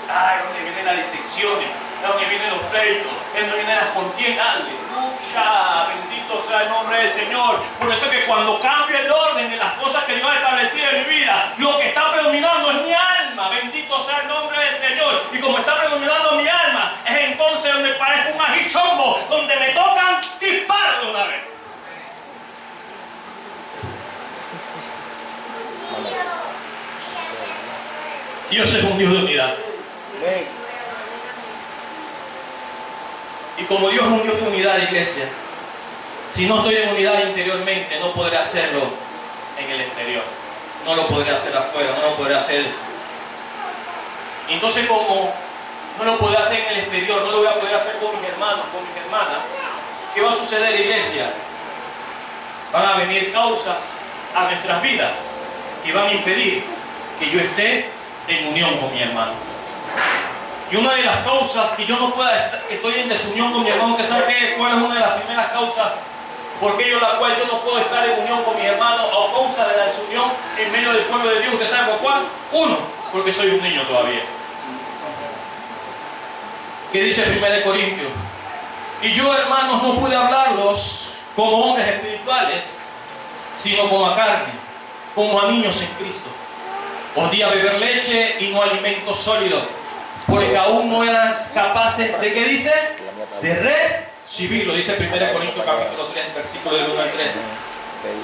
Es donde vienen las disecciones, es donde vienen los pleitos, es donde vienen las contiendas. Aleluya, bendito sea el nombre del Señor. Por eso es que cuando cambio el orden de las cosas que Dios ha establecido en mi vida, lo que está predominando es mi alma. Bendito sea el nombre del Señor. Y como está predominando mi alma, es entonces donde parezco un ajichombo, donde me tocan disparar de una vez. Dios es un Dios de unidad. Y como Dios es un Dios de unidad, iglesia, si no estoy en unidad interiormente, no podré hacerlo en el exterior. No lo podré hacer afuera, no lo podré hacer. Entonces, como no lo podré hacer en el exterior, no lo voy a poder hacer con mis hermanos, con mis hermanas, ¿qué va a suceder, iglesia? Van a venir causas a nuestras vidas que van a impedir que yo esté en unión con mi hermano. Y una de las causas que yo no pueda estar, que estoy en desunión con mi hermano, que sabe cuál es una de las primeras causas por la cual yo no puedo estar en unión con mis hermanos, a causa de la desunión en medio del pueblo de Dios. ¿Usted sabe por cuál? Uno, porque soy un niño todavía. ¿Qué dice 1 Corintios? Y yo, hermanos, no pude hablarlos como hombres espirituales, sino como a carne, como a niños en Cristo. Os di a beber leche y no alimento sólido, porque aún no eras capaces de, ¿qué dice? De recibirlo, dice 1 Corintios capítulo 3, versículo del 1 al 13.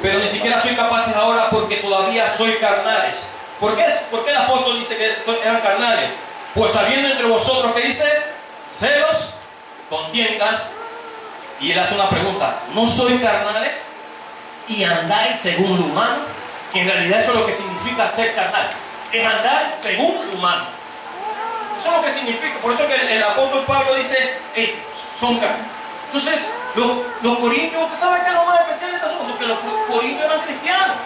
Pero ni siquiera soy capaces ahora porque todavía soy carnales. ¿Por qué el apóstol dice que eran carnales? Pues habiendo entre vosotros, ¿qué dice? Celos, contiendas. Y él hace una pregunta: ¿no sois carnales y andáis según lo humano? Que en realidad eso es lo que significa ser carnal, es andar según lo humano. Eso es lo que significa. Por eso que el apóstol Pablo dice, son carnes. Entonces, los corintios, ¿usted sabe qué es lo más especial de este asunto? Que los corintios eran cristianos.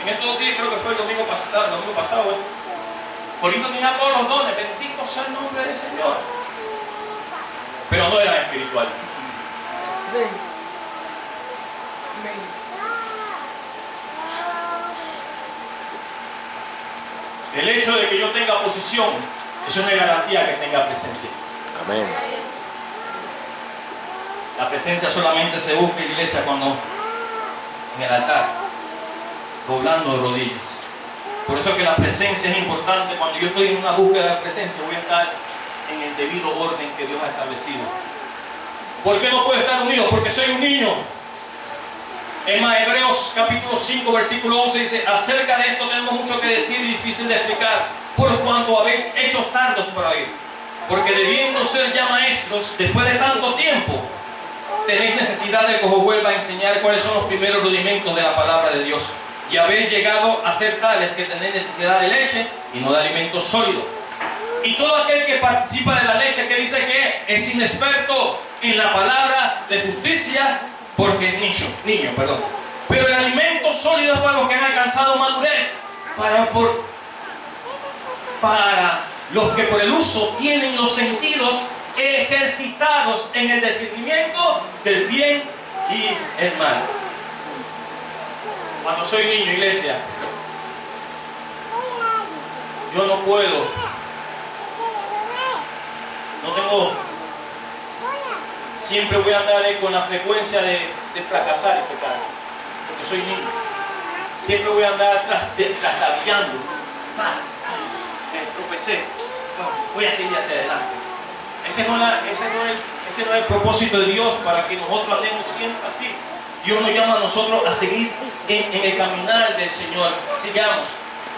En estos días, creo que fue el domingo pasado, Corintios tenía todos los dones, bendito sea el nombre del Señor. Pero no eran espirituales. El hecho de que yo tenga posición es una garantía que tenga presencia. Amén. La presencia solamente se busca, iglesia, cuando en el altar, doblando rodillas, Por eso que la presencia es importante. Cuando yo estoy en una búsqueda de la presencia, voy a estar en el debido orden que Dios ha establecido. ¿Por qué no puedo estar unido? Porque soy un niño. En Hebreos capítulo 5, versículo 11 dice: acerca de esto tenemos mucho que decir y difícil de explicar, por cuanto habéis hecho tardos para oír. Porque debiendo ser ya maestros, después de tanto tiempo, tenéis necesidad de que os vuelva a enseñar cuáles son los primeros rudimentos de la palabra de Dios. Y habéis llegado a ser tales que tenéis necesidad de leche y no de alimento sólido. Y todo aquel que participa de la leche, que dice que es inexperto en la palabra de justicia, porque es niño. Pero el alimento sólido es para los que han alcanzado madurez, para los que por el uso tienen los sentidos ejercitados en el discernimiento del bien y el mal. Cuando soy niño, iglesia, yo no puedo, siempre voy a andar con la frecuencia de fracasar y pecar, porque soy niño. Siempre voy a andar trastabillando. Profesé, voy a seguir hacia adelante. Ese no es el propósito de Dios, para que nosotros andemos siempre así. Dios nos llama a nosotros a seguir en el caminar del Señor. Sigamos.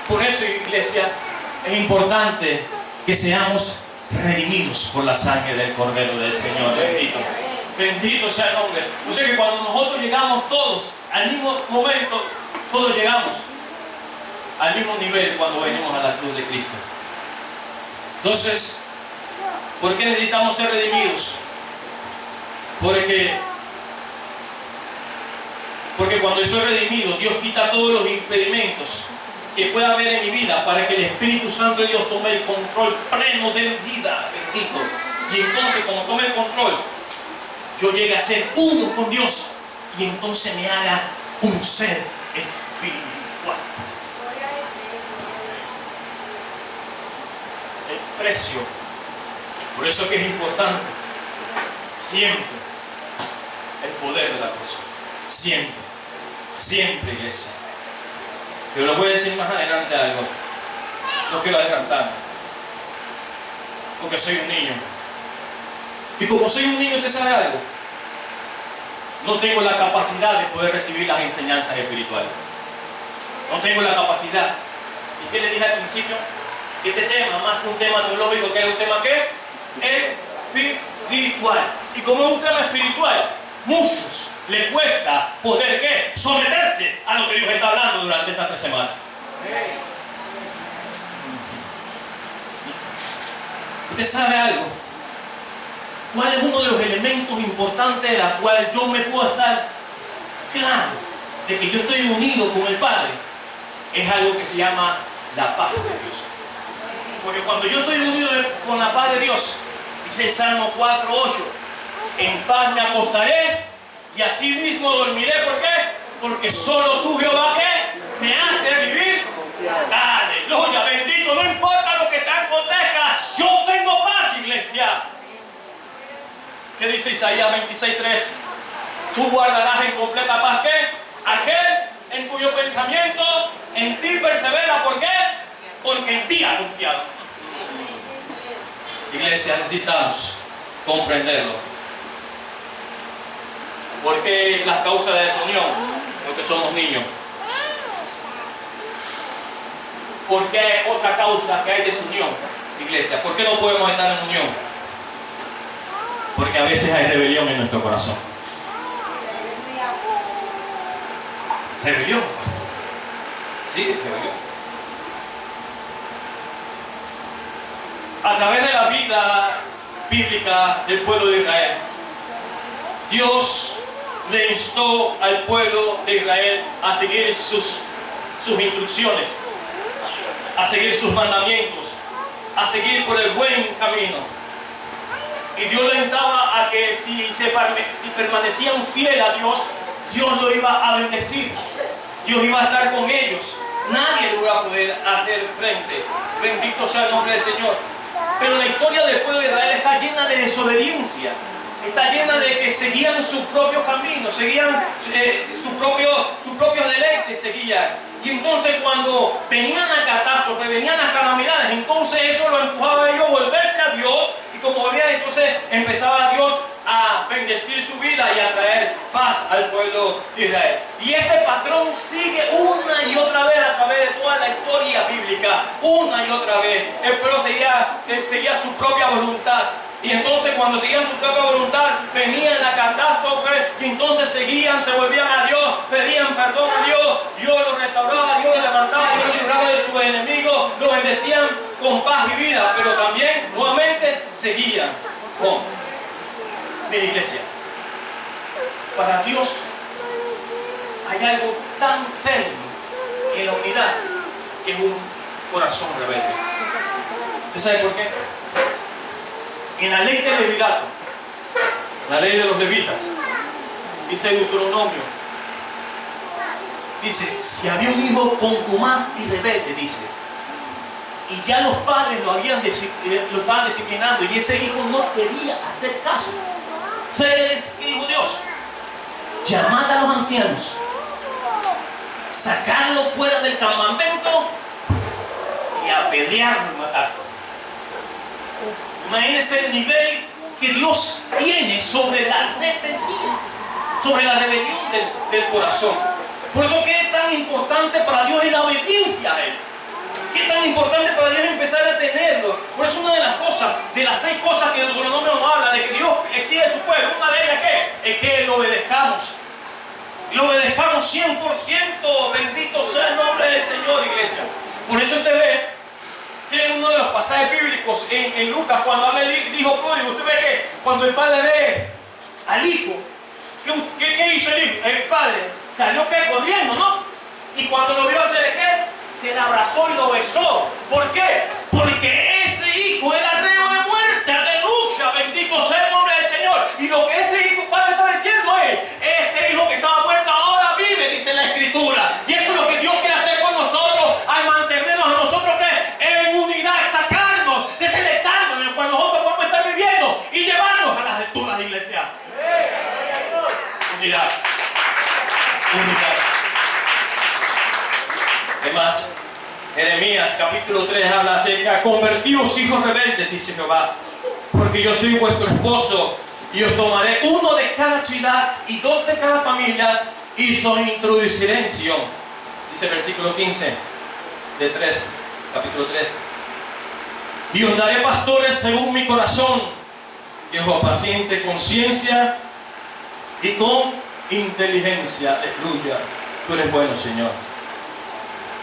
Por eso, iglesia, es importante que seamos redimidos por la sangre del Cordero del Señor. Bendito sea el nombre. O sea que cuando nosotros llegamos todos al mismo momento, todos llegamos al mismo nivel cuando venimos a la cruz de Cristo. Entonces, ¿por qué necesitamos ser redimidos? Porque cuando yo soy redimido, Dios quita todos los impedimentos que pueda haber en mi vida, para que el Espíritu Santo de Dios tome el control pleno de mi vida, bendito. Y entonces, cuando tome el control, yo llegue a ser uno con Dios, y entonces me haga un ser espiritual. El precio. Por eso que es importante siempre el poder de la cruz. Siempre, iglesia. Pero les voy a decir más adelante algo. No quiero adelantar, porque soy un niño. Y como soy un niño, ¿usted sabe algo? No tengo la capacidad de poder recibir las enseñanzas espirituales. No tengo la capacidad. ¿Y qué le dije al principio? Que este tema, más que un tema teológico, que es un tema ¿qué? Espiritual. Y como es un tema espiritual, muchos les cuesta poder ¿qué? Someterse a lo que Dios está hablando durante estas 3 semanas. ¿Usted sabe algo? ¿Cuál es uno de los elementos importantes de la cual yo me puedo estar claro de que yo estoy unido con el Padre? Es algo que se llama la paz de Dios. Porque cuando yo estoy unido con la paz de Dios, dice el Salmo 4:8, en paz me acostaré y así mismo dormiré. ¿Por qué? Porque solo tú, Jehová, ¿qué? Me hace vivir. Aleluya, bendito. No importa lo que te acontezca, yo tengo paz, iglesia. ¿Qué dice Isaías 26:3? Tú guardarás en completa paz, ¿qué? Aquel en cuyo pensamiento en ti persevera. ¿Por qué? Porque en ti ha confiado. Iglesia, necesitamos comprenderlo. ¿Por qué las causas de desunión? Porque somos niños. ¿Por qué hay otra causa que hay desunión, iglesia? ¿Por qué no podemos estar en unión? Porque a veces hay rebelión en nuestro corazón. ¿Rebelión? Sí, rebelión. A través de la vida bíblica del pueblo de Israel, Dios le instó al pueblo de Israel a seguir sus instrucciones, a seguir sus mandamientos, a seguir por el buen camino. Y Dios le instaba a que si permanecían fieles a Dios, Dios lo iba a bendecir. Dios iba a estar con ellos. Nadie lo iba a poder hacer frente. Bendito sea el nombre del Señor. Pero la historia del pueblo de Israel está llena de desobediencia. Está llena de que seguían su propio camino, seguían sus propios deleites, seguían. Y entonces cuando venían las catástrofes, venían las calamidades, entonces eso lo empujaba a ellos a volverse a Dios. Y como volvían, entonces empezaba Dios a bendecir su vida y a traer paz al pueblo de Israel. Y este patrón sigue una y otra vez a través de toda la historia bíblica, una y otra vez. El pueblo seguía su propia voluntad. Y entonces cuando seguían su propia voluntad, venían la catástrofe y entonces seguían, se volvían a Dios, pedían perdón a Dios, Dios los restauraba, Dios los levantaba, Dios los libraba de sus enemigos, los bendecían con paz y vida, pero también nuevamente seguían con mi iglesia. Para Dios hay algo tan serio en la unidad que es un corazón rebelde. ¿Usted sabe por qué? En la ley del levirato, la ley de los levitas, dice Deuteronomio, dice, si había un hijo contumaz y rebelde, dice, y ya los padres lo estaban disciplinando y ese hijo no quería hacer caso, ¿sabes qué dijo Dios? Llamad a los ancianos, sacarlo fuera del campamento y apedrearlo y matarlo. Imagínense el nivel que Dios tiene sobre la rebeldía, sobre la rebelión del corazón. Por eso, ¿qué es tan importante para Dios es la obediencia a Él? ¿Qué tan importante para Dios empezar a tenerlo? Por eso una de las cosas, de las 6 cosas que Deuteronomio nos habla, de que Dios exige de su pueblo, una de ellas ¿qué? Es que lo obedezcamos. Lo obedezcamos 100%. Bendito sea el nombre del Señor, iglesia. Por eso usted ve en uno de los pasajes bíblicos en Lucas, cuando habla el hijo pródigo, usted ve que cuando el padre ve al hijo, ¿qué hizo el hijo? El padre salió corriendo, ¿no? Y cuando lo vio hacer ¿qué? Se le abrazó y lo besó. ¿Por qué? Porque ese hijo era reo de muerte, de lucha. Bendito sea el nombre del Señor. Y lo que ese hijo padre está diciendo es, este hijo que estaba muerto ahora vive, dice la Escritura. Y eso es lo que Dios quiere hacer con nosotros, al mantenernos a nosotros en unidad, sacarnos de ese letargo en el cual nosotros podemos estar viviendo y llevarnos a las alturas de iglesia. Unidad. Unidad. Además, Jeremías capítulo 3 habla acerca, convertíos hijos rebeldes, dice Jehová, porque yo soy vuestro esposo y os tomaré 1 de cada ciudad y 2 de cada familia y os introduciré en Sión. Dice el versículo 15 de 3, capítulo 3. Y os daré pastores según mi corazón, que os apaciente con ciencia y con inteligencia. Aleluya. Tú eres bueno, Señor.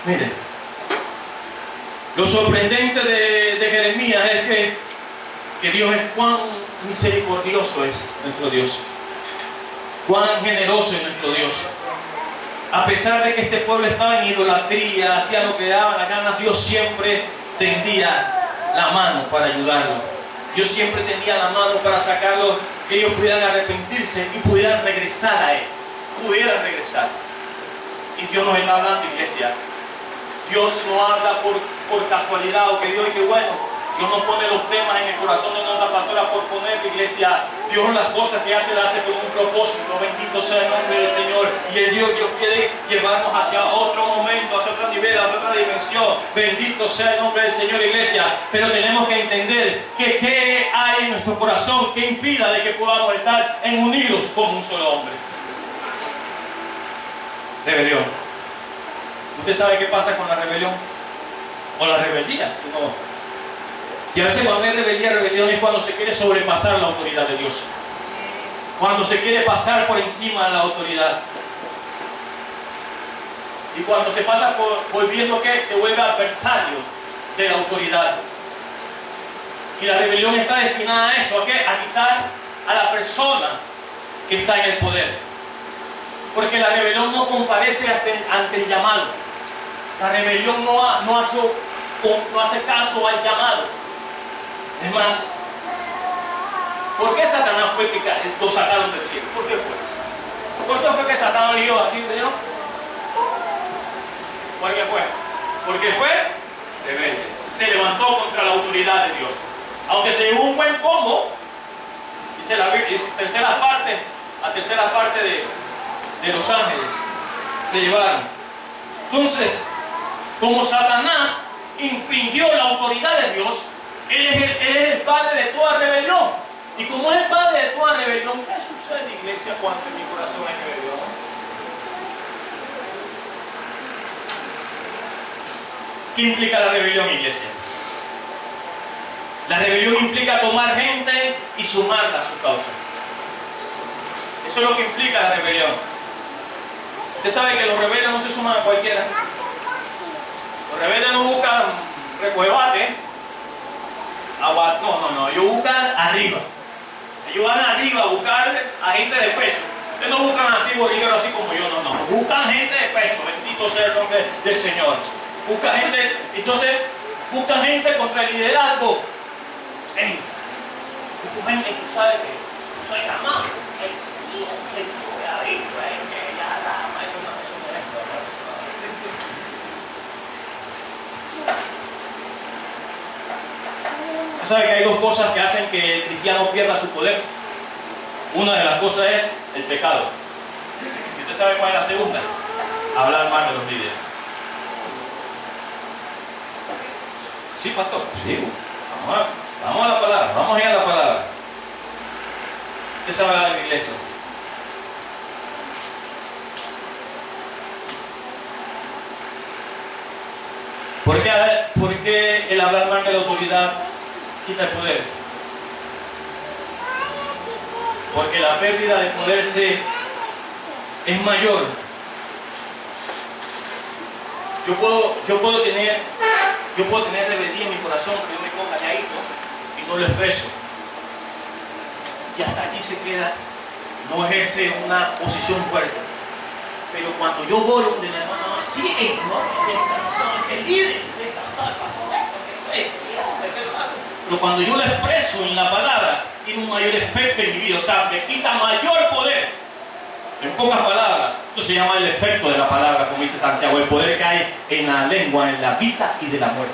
Mire, lo sorprendente de Jeremías es que Dios es cuán misericordioso es nuestro Dios, cuán generoso es nuestro Dios. A pesar de que este pueblo estaba en idolatría, hacía lo que le daban las ganas, Dios siempre tendía la mano para ayudarlo. Dios siempre tendía la mano para sacarlo, que ellos pudieran arrepentirse y pudieran regresar a Él. Pudieran regresar. Y Dios nos está hablando, iglesia. Dios no habla por casualidad o que Dios, y que bueno, Dios no pone los temas en el corazón de nuestra pastora por poner, iglesia. Dios las cosas que hace, las hace con un propósito. Bendito sea el nombre del Señor. Y el Dios quiere llevarnos hacia otro momento, hacia otro nivel, hacia otra dimensión. Bendito sea el nombre del Señor, iglesia. Pero tenemos que entender que qué hay en nuestro corazón que impida de que podamos estar unidos como un solo hombre. Rebelión. ¿Usted sabe qué pasa con la rebelión? O la rebeldía, sino que a veces cuando hay rebelión es cuando se quiere sobrepasar la autoridad de Dios. Cuando se quiere pasar por encima de la autoridad. Y cuando se pasa volviendo que se vuelve adversario de la autoridad. Y la rebelión está destinada a eso, ¿a qué? A quitar a la persona que está en el poder. Porque la rebelión no comparece ante el llamado. La rebelión no hace caso al llamado. Es más, ¿por qué Satanás fue que lo sacaron del cielo? ¿Por qué fue? ¿Por qué fue que Satanás lo dio aquí, Señor? ¿Por qué fue? Porque fue rebelde. Se levantó contra la autoridad de Dios. Aunque se llevó un buen combo, dice la Biblia, a tercera parte de los ángeles se llevaron. Entonces, como Satanás infringió la autoridad de Dios, él es el padre de toda rebelión. Y como es el padre de toda rebelión, ¿qué sucede, iglesia, cuando en mi corazón hay rebelión? ¿Qué implica la rebelión, iglesia? La rebelión implica tomar gente y sumarla a su causa. Eso es lo que implica la rebelión. Usted sabe que los rebeldes no se suman a cualquiera. Los rebeldes no buscan recogebate. No, ellos buscan arriba. Ellos van arriba a buscar a gente de peso. Ustedes no buscan así borrigueros así como yo, no. Buscan gente de peso, bendito sea el nombre del Señor. Buscan gente, entonces, buscan gente contra el liderazgo. Ey, buscan gente, tú sabes que yo soy jamás. Sí, hombre, tú voy a ver, que ya rama, eso no es. Usted sabe que hay dos cosas que hacen que el cristiano pierda su poder. Una de las cosas es el pecado. ¿Y usted sabe cuál es la segunda? Hablar mal de los líderes. Sí, pastor. Sí. Vamos a la palabra. Vamos a ir a la palabra. ¿Usted sabe hablar de la iglesia? ¿Por qué el hablar mal de la autoridad quita el poder? Porque la pérdida de poder es mayor. Yo puedo tener rebeldía en mi corazón, que yo me quedo calladito y no lo expreso. Y hasta allí se queda, no ejerce una posición fuerte. Pero cuando yo voy donde la hermana más, sí, no, el líder, pero cuando yo lo expreso en la palabra, tiene un mayor efecto en mi vida, o sea, me quita mayor poder. En pocas palabras, esto se llama el efecto de la palabra, como dice Santiago, el poder que hay en la lengua, en la vida y de la muerte.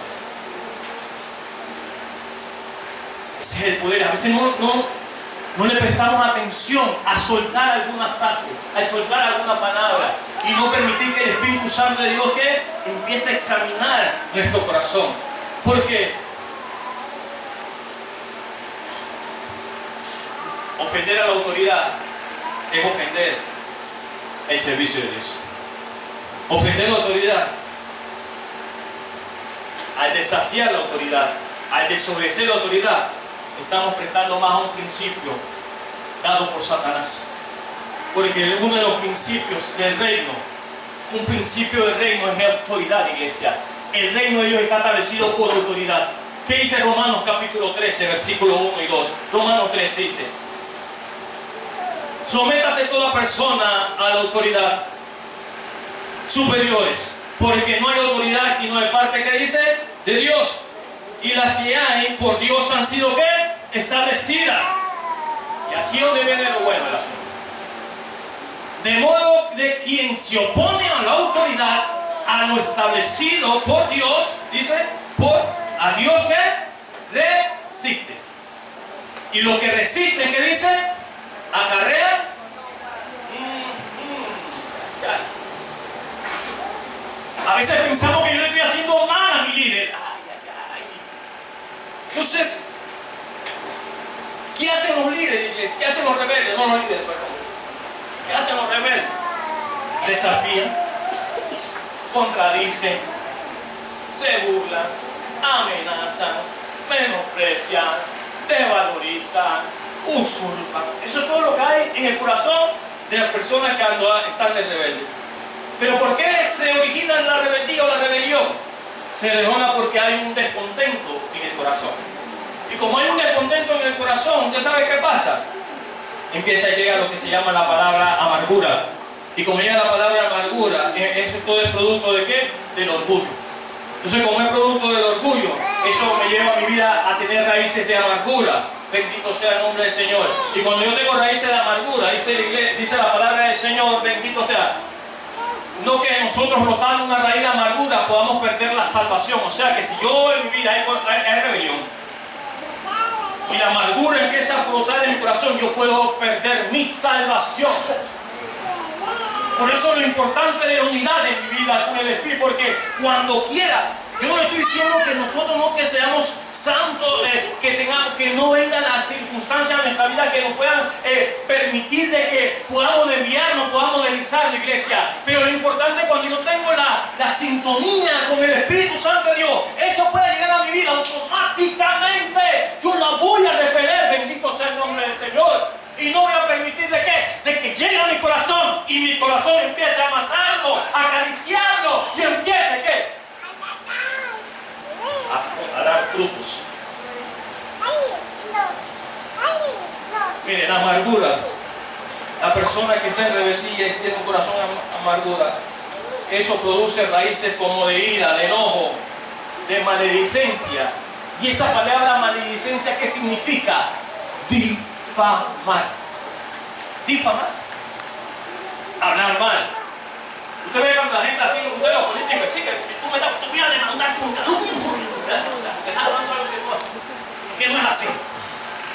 Ese es el poder. A veces no le prestamos atención a soltar alguna frase, a soltar alguna palabra y no permitir que el Espíritu Santo de Dios que empiece a examinar nuestro corazón. Porque ofender a la autoridad es ofender el servicio de Dios. Ofender a la autoridad, al desafiar la autoridad, al desobedecer la autoridad, estamos prestando más a un principio dado por Satanás. Porque uno de los principios del reino, un principio del reino es la autoridad, iglesia. El reino de Dios está establecido por autoridad. ¿Qué dice Romanos capítulo 13, versículos 1 y 2? Romanos 13 dice: sométase toda persona a la autoridad superiores, porque no hay autoridad sino de parte, que dice, de Dios. Y las que hay por Dios han sido, ¿qué? Establecidas. Y aquí es donde viene lo bueno del asunto. De modo de quien se opone a la autoridad, a lo establecido por Dios, dice, a Dios que resiste. Y lo que resiste, ¿qué dice? Acarrea. A veces pensamos que yo le estoy haciendo mal a mi líder. Entonces, ¿qué hacen los líderes, iglesia? ¿Qué hacen los rebeldes? No los líderes, perdón. ¿Qué hacen los rebeldes? Desafían, contradicen, se burlan, amenazan, menosprecian, desvalorizan, usurpan. Eso es todo lo que hay en el corazón de las personas que están de rebelde. Pero ¿por qué se origina la rebeldía o la rebelión? Se origina porque hay un descontento en el corazón. Y como hay un descontento en el corazón, ¿usted sabe qué pasa? Empieza a llegar lo que se llama la palabra amargura. Y como llega la palabra amargura, eso todo es producto ¿de qué? Del orgullo. Entonces, como es producto del orgullo, eso me lleva a mi vida a tener raíces de amargura. Bendito sea el nombre del Señor. Y cuando yo tengo raíces de amargura, dice la palabra del Señor, bendito sea, no que nosotros brotando una raíz de amargura podamos perder la salvación. O sea que si yo en mi vida hay rebelión y la amargura empieza a flotar en mi corazón, yo puedo perder mi salvación. Por eso lo importante de la unidad en mi vida vida con el Espíritu, porque cuando quiera, yo no le estoy diciendo que nosotros no que seamos santos, que no vengan las circunstancias en nuestra vida que nos puedan permitir de que podamos desviarnos, podamos deslizar la iglesia. Pero lo importante es cuando yo tengo la sintonía con el Espíritu Santo de Dios, eso puede llegar a mi vida automáticamente. Yo la voy a repeler, bendito sea el nombre del Señor. Y no voy a permitir de que llegue a mi corazón y mi corazón empiece a amasarlo, a acariciarlo y empiece a dar frutos. Mire, la amargura, la persona que está en rebeldía y tiene un corazón amargura, eso produce raíces como de ira, de enojo, de maledicencia. Y esa palabra maledicencia, ¿qué significa? Difamar. Difamar. Hablar mal. Usted ve cuando la gente así, usted los políticos, sí, que tú te voy a demandar contra que no es así.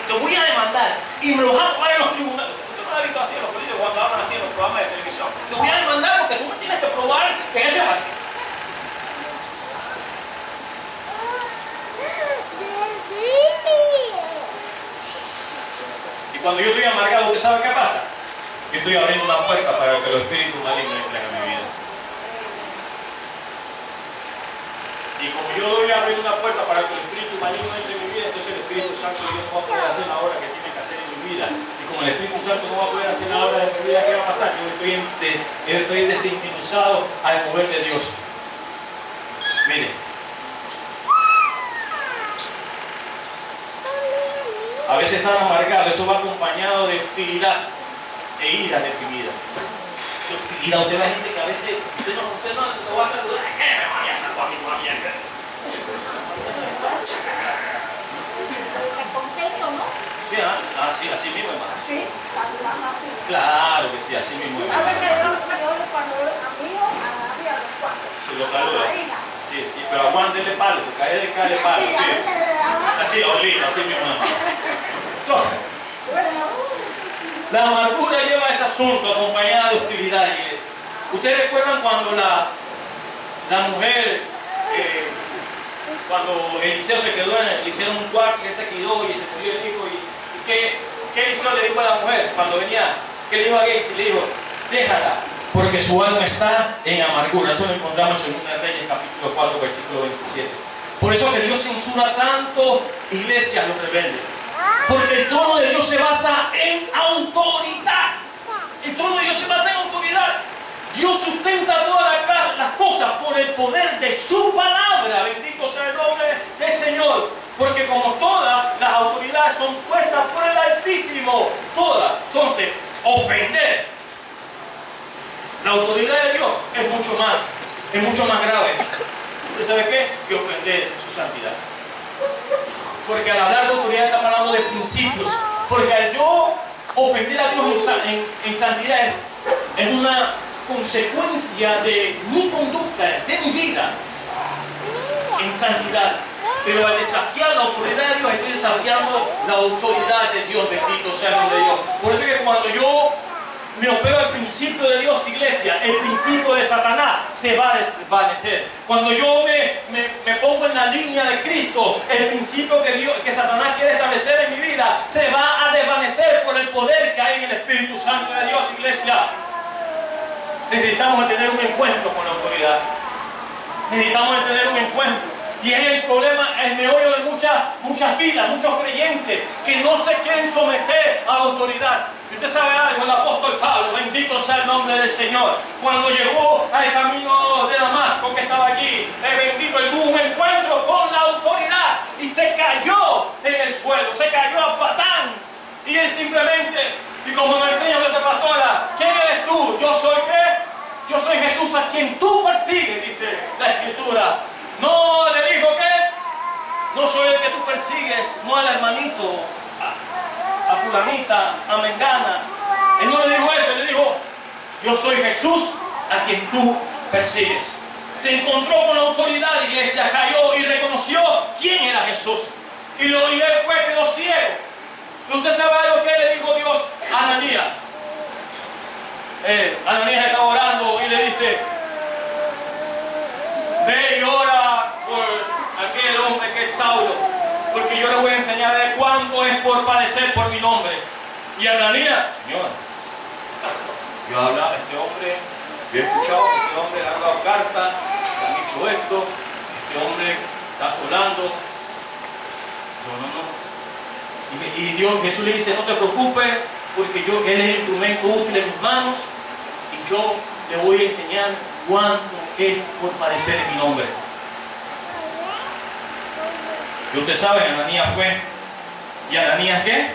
Te voy a demandar y me lo vas a poner en los tribunales. Usted no lo ha visto así en los políticos cuando hablan así en los programas de televisión. Te voy a demandar porque tú me tienes que probar que eso es así. Y cuando yo estoy amargado, ¿usted sabe qué pasa? Yo estoy abriendo una puerta para que los espíritus malignos entren a mi vida. Y como yo doy abriendo una puerta para que el espíritu maligno entre en mi vida, entonces el Espíritu Santo de Dios no va a poder hacer la obra que tiene que hacer en mi vida. Y como el Espíritu Santo no va a poder hacer la obra de mi vida, ¿qué va a pasar? Yo estoy desintonizado al mover de Dios. Mire. A veces están amargados, eso va acompañado de hostilidad e ira reprimida. Hostilidad, usted ve gente que a veces usted no lo va a saludar. ¿Qué me vaya a saludar a mi familia? Sí, así mismo, hermano. Sí, claro que sí, así mismo, hermano. Se lo saluda. Sí, pero aguántele palo, porque a él cae palo. Sí. Así, Olita, así mismo, hermano. La amargura lleva ese asunto acompañada de hostilidad. ¿Ustedes recuerdan cuando la mujer, cuando Eliseo se quedó, le hicieron un cuarto, que se quedó y se murió el hijo? ¿Y qué Eliseo le dijo a la mujer cuando venía? ¿Qué le dijo a Gehazi? Le dijo, déjala, porque su alma está en amargura. Eso lo encontramos en 2 Reyes, capítulo 4, versículo 27. Por eso que Dios censura tanto iglesias, los rebeldes. Porque el trono de Dios se basa en autoridad. El trono de Dios se basa en autoridad. Dios sustenta todas las cosas por el poder de su palabra. Bendito sea el nombre del Señor. Porque como todas las autoridades son puestas por el Altísimo, todas. Entonces, ofender la autoridad de Dios es mucho más grave. ¿Usted sabe qué? Que ofender su santidad. Porque al hablar de autoridad estamos hablando de principios. Porque al yo ofender a Dios en santidad es una consecuencia de mi conducta, de mi vida en santidad. Pero al desafiar la autoridad de Dios, estoy desafiando la autoridad de Dios. Bendito sea el nombre de Dios. Por eso es que cuando yo me opero el principio de Dios, iglesia, el principio de Satanás se va a desvanecer. Cuando yo me pongo en la línea de Cristo, el principio que Satanás quiere establecer en mi vida se va a desvanecer por el poder que hay en el Espíritu Santo de Dios, iglesia. Necesitamos tener un encuentro con la autoridad. Necesitamos tener un encuentro. Y es el problema, el meollo de muchas vidas, muchos creyentes que no se quieren someter a la autoridad. Y usted sabe algo, el apóstol Pablo, bendito sea el nombre del Señor, cuando llegó al camino de Damasco, que estaba allí, bendito, él tuvo un encuentro con la autoridad y se cayó en el suelo, se cayó a patán. Y él simplemente, y como me enseña nuestra pastora, ¿quién eres tú? ¿Yo soy qué? Yo soy Jesús a quien tú persigues, dice la Escritura. No, le dijo que no soy el que tú persigues, no al hermanito, a fulanita, a mengana. Él no le dijo eso, le dijo, yo soy Jesús a quien tú persigues. Se encontró con la autoridad, iglesia, cayó y reconoció quién era Jesús. Y él quedó ciego. Y usted sabe algo que le dijo Dios a Ananías. Ananías estaba orando y le dice, Saulo, porque yo le voy a enseñar de cuánto es por padecer por mi nombre. Y Ananías, Señor, yo hablaba, este hombre, yo he escuchado que este hombre le han dado carta, le han dicho esto, este hombre está solando. Yo no. Y Dios, Jesús le dice, no te preocupes, porque Él es el instrumento útil en mis manos, y yo le voy a enseñar cuánto es por padecer en mi nombre. Y usted sabe, Ananías fue. ¿Y Ananías qué?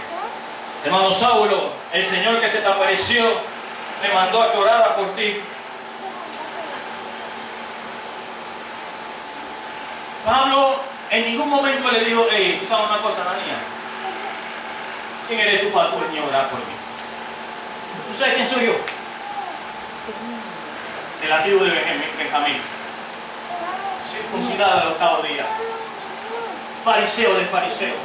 Hermano Saulo, el Señor que se te apareció, me mandó a que orara por ti. Pablo en ningún momento le dijo, hey, tú sabes una cosa, Ananías, ¿quién eres tú para venir a orar por mí? ¿Tú sabes quién soy yo? De la tribu de Benjamín, circuncidado al 8º día, fariseo de fariseos,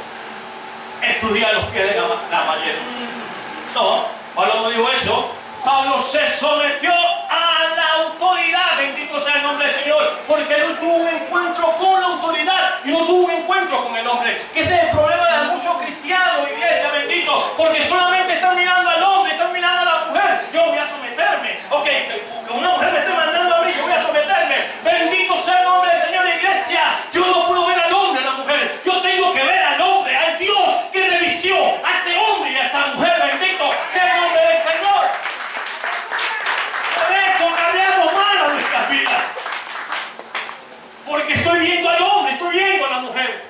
estudié a los pies de Gamaliel. No, Pablo no dijo eso. Pablo se sometió a la autoridad, bendito sea el nombre del Señor, porque él tuvo un encuentro con la autoridad y no tuvo un encuentro con el hombre, que ese es el problema de muchos cristianos, iglesia, bendito, porque solamente están mirando al hombre, están mirando a la mujer. Yo voy a someterme, ok, que una mujer me esté mandando a mí, yo voy a someterme, bendito sea el nombre del Señor, iglesia. Yo no puedo ver al hombre, a la mujer, yo tengo que ver al hombre, al Dios que revistió a ese hombre y a esa mujer, bendito sea el nombre del Señor. Cambiamos mal a nuestras vidas, porque estoy viendo al hombre, estoy viendo a la mujer.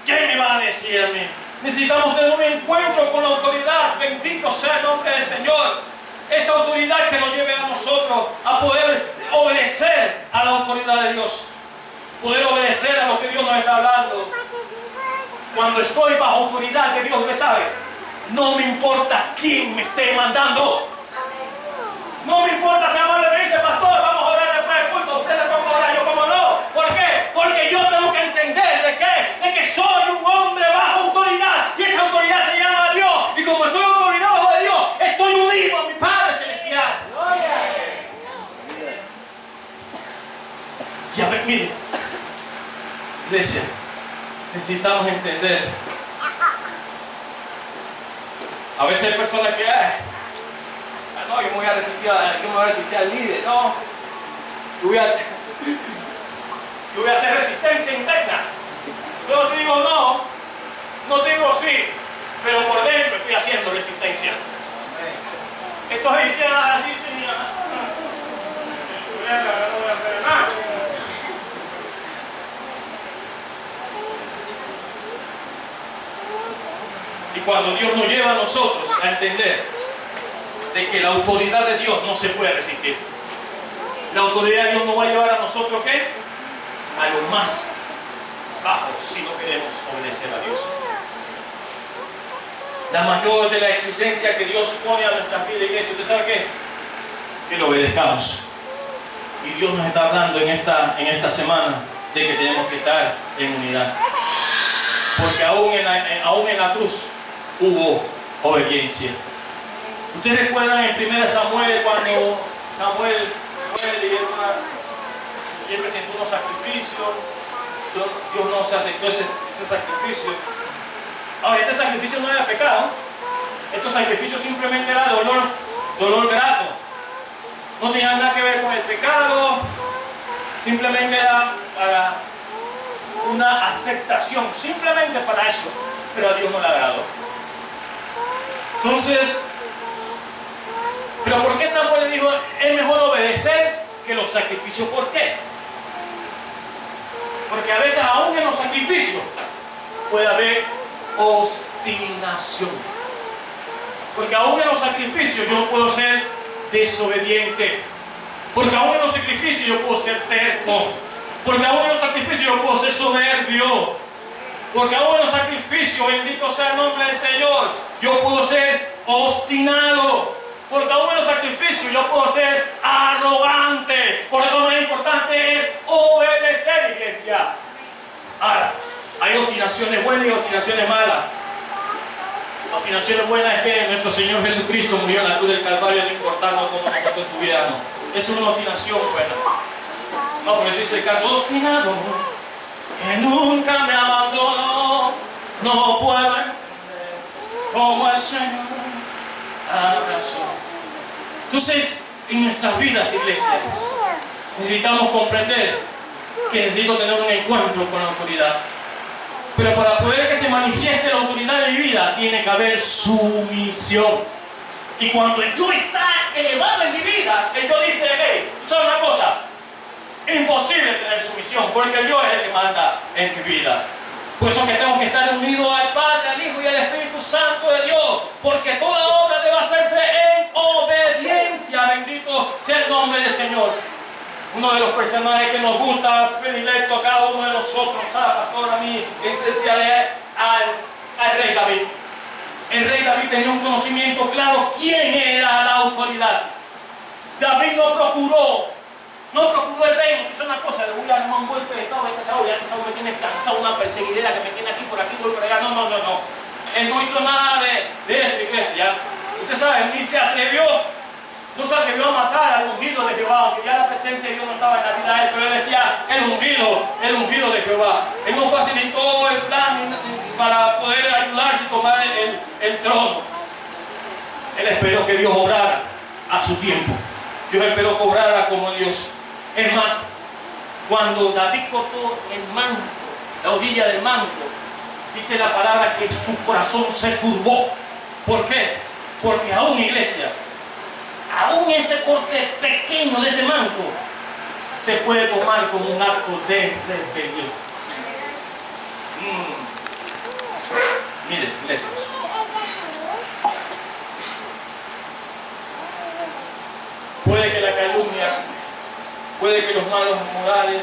¿Qué me va a decir a mí? Necesitamos tener un encuentro con la autoridad, bendito sea el nombre del Señor. Esa autoridad que nos lleve a nosotros a poder obedecer a la autoridad de Dios, poder obedecer a lo que Dios nos está hablando. Cuando estoy bajo autoridad de Dios, ¿me sabe? No me importa quién me esté mandando. No me importa si amor me dice, pastor, vamos a orar después del culto, usted le ponga a orar, yo como no. ¿Por qué? Porque yo tengo que entender de que soy un hombre bajo autoridad, y esa autoridad se llama Dios, y como estoy en autoridad bajo de Dios, estoy unido a mi Padre Celestial. Y a ver, mire, iglesia, necesitamos entender. A veces hay personas que no, yo me voy a resistir al líder, no. Yo voy a hacer resistencia interna. Yo no te digo no, no te digo sí, pero por dentro estoy haciendo resistencia. Estos dicen así, no voy a hacer nada. Y cuando Dios nos lleva a nosotros a entender de que la autoridad de Dios no se puede resistir. La autoridad de Dios nos va a llevar a nosotros, ¿qué? A lo más bajo, si no queremos obedecer a Dios. La mayor de la exigencia que Dios pone a nuestra vida, iglesia, ¿usted sabe qué es? Que lo obedezcamos. Y Dios nos está hablando en esta semana de que tenemos que estar en unidad. Porque aún en la cruz hubo obediencia. ¿Ustedes recuerdan en 1 Samuel cuando Samuel fue y él presentó unos sacrificios? Dios no se aceptó ese sacrificio. Ahora, este sacrificio no era pecado. Este sacrificio simplemente era dolor grato. No tenía nada que ver con el pecado. Simplemente era para una aceptación. Simplemente para eso. Pero a Dios no le agradó. Entonces, ¿pero por qué Samuel le dijo, es mejor obedecer que los sacrificios? ¿Por qué? Porque a veces aún en los sacrificios puede haber obstinación. Porque aún en los sacrificios yo puedo ser desobediente. Porque aún en los sacrificios yo puedo ser terco. Porque aún en los sacrificios yo puedo ser soberbio. Porque aún en los sacrificios, bendito sea el nombre del Señor, yo puedo ser obstinado. Porque aún en los sacrificios yo puedo ser arrogante. Por eso lo más importante es obedecer, iglesia. Ahora, hay obstinaciones buenas y obstinaciones malas. Obstinaciones buenas es que nuestro Señor Jesucristo murió en la cruz del Calvario, no importando cómo nosotros estuviéramos. Es una obstinación buena. No, por eso dice el canto, obstinado que nunca me abandonó. No puedo entender cómo el Señor abrazó. Entonces, en nuestras vidas, iglesia, necesitamos comprender que necesito tener un encuentro con la autoridad. Pero para poder que se manifieste la autoridad de mi vida, tiene que haber sumisión. Y cuando yo está elevado en mi vida, el yo dice, hey, ¿sabes una cosa? Imposible tener sumisión, porque el yo es el que manda en mi vida. Por eso que tengo que estar unido al Padre, al Hijo y al Espíritu Santo de Dios, porque toda obra debe hacerse en obediencia. Bendito sea el nombre del Señor. Uno de los personajes que nos gusta, predilecto a cada uno de nosotros, ¿sabes, pastor? A mí, en especial es al rey David. El rey David tenía un conocimiento claro quién era la autoridad. David no procuró el reino, hizo una cosa, le voy a dar un golpe de estado, este Saúl me tiene cansado, una perseguidera que me tiene aquí, por aquí, voy por allá. No. Él no hizo nada de eso, iglesia. Usted sabe, ni se atrevió, no se atrevió a matar al ungido de Jehová, aunque ya la presencia de Dios no estaba en la vida de él, pero él decía, el ungido de Jehová. Él no facilitó el plan para poder ayudarse y tomar el trono. Él esperó que Dios obrara a su tiempo. Dios esperó que obrara como Dios. Es más, cuando David cortó el manto, la orilla del manto, dice la palabra que su corazón se turbó. ¿Por qué? Porque aún, iglesia, aún ese corte pequeño de ese manto se puede tomar como un acto de rebelión. Mire, iglesia, puede que la calumnia, puede que los malos modales,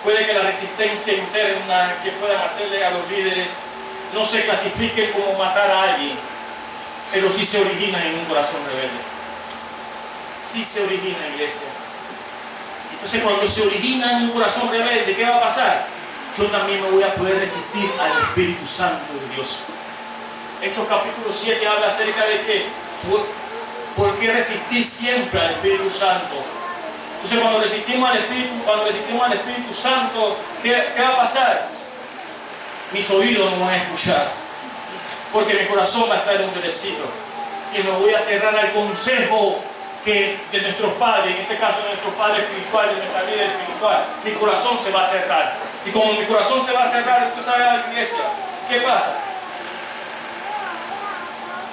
puede que la resistencia interna que puedan hacerle a los líderes no se clasifique como matar a alguien, pero sí se origina en un corazón rebelde. Sí se origina, iglesia. Entonces, cuando se origina en un corazón rebelde, ¿qué va a pasar? Yo también me voy a poder resistir al Espíritu Santo de Dios. Hechos capítulo 7 habla acerca de que ¿por qué resistir siempre al Espíritu Santo? Entonces, cuando resistimos al Espíritu Santo, ¿qué va a pasar? Mis oídos no van a escuchar, porque mi corazón va a estar endurecido y me voy a cerrar al consejo de nuestros padres, en este caso de nuestro Padre espiritual, de nuestra vida espiritual. Mi corazón se va a cerrar, y como mi corazón se va a cerrar, tú sabes, la iglesia, ¿qué pasa?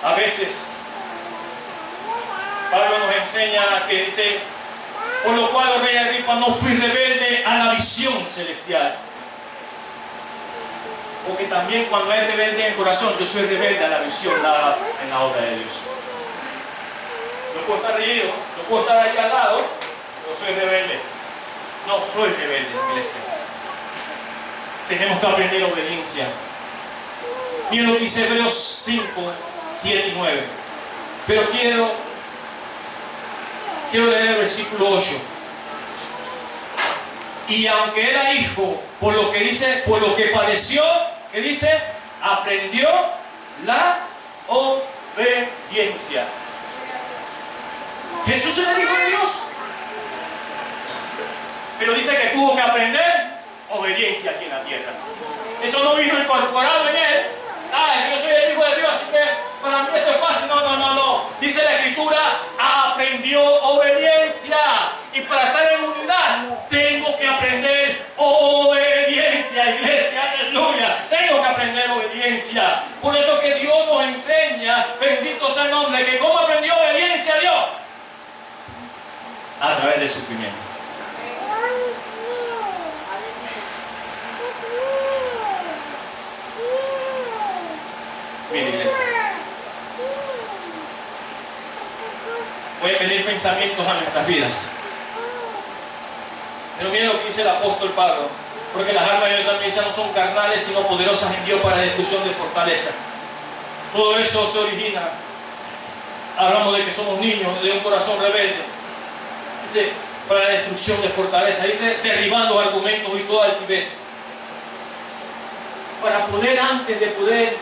A veces Pablo nos enseña que dice, por lo cual, oh rey Agripa, no fui rebelde a la visión celestial. Porque también cuando hay rebelde en el corazón, yo soy rebelde a la visión dada en la obra de Dios. No puedo estar reído, no puedo estar ahí al lado, pero soy rebelde. No soy rebelde, iglesia. Tenemos que aprender obediencia. Miren lo que dice Hebreos 5, 7 y 9. Pero quiero leer el versículo 8. Y aunque era hijo, por lo que dice, por lo que padeció, ¿qué dice? Aprendió la obediencia. Jesús era el Hijo de Dios, pero dice que tuvo que aprender obediencia aquí en la tierra. Eso no vino incorporado en él. Yo soy el Hijo de Dios, así que para mí eso es fácil. No. Dice la Escritura, aprendió obediencia. Y para estar en unidad, tengo que aprender obediencia, iglesia, aleluya. Tengo que aprender obediencia. Por eso que Dios nos enseña, bendito sea el nombre, que cómo aprendió obediencia a Dios. A través del sufrimiento. Mira, iglesia, voy a pedir pensamientos a nuestras vidas. Pero miren lo que dice el apóstol Pablo, porque las armas de nuestra milicia no son carnales, sino poderosas en Dios para la destrucción de fortaleza. Todo eso se origina, hablamos de que somos niños, de un corazón rebelde. Dice, para la destrucción de fortaleza. Dice, derribando argumentos y toda altivez. Para poder, antes de poder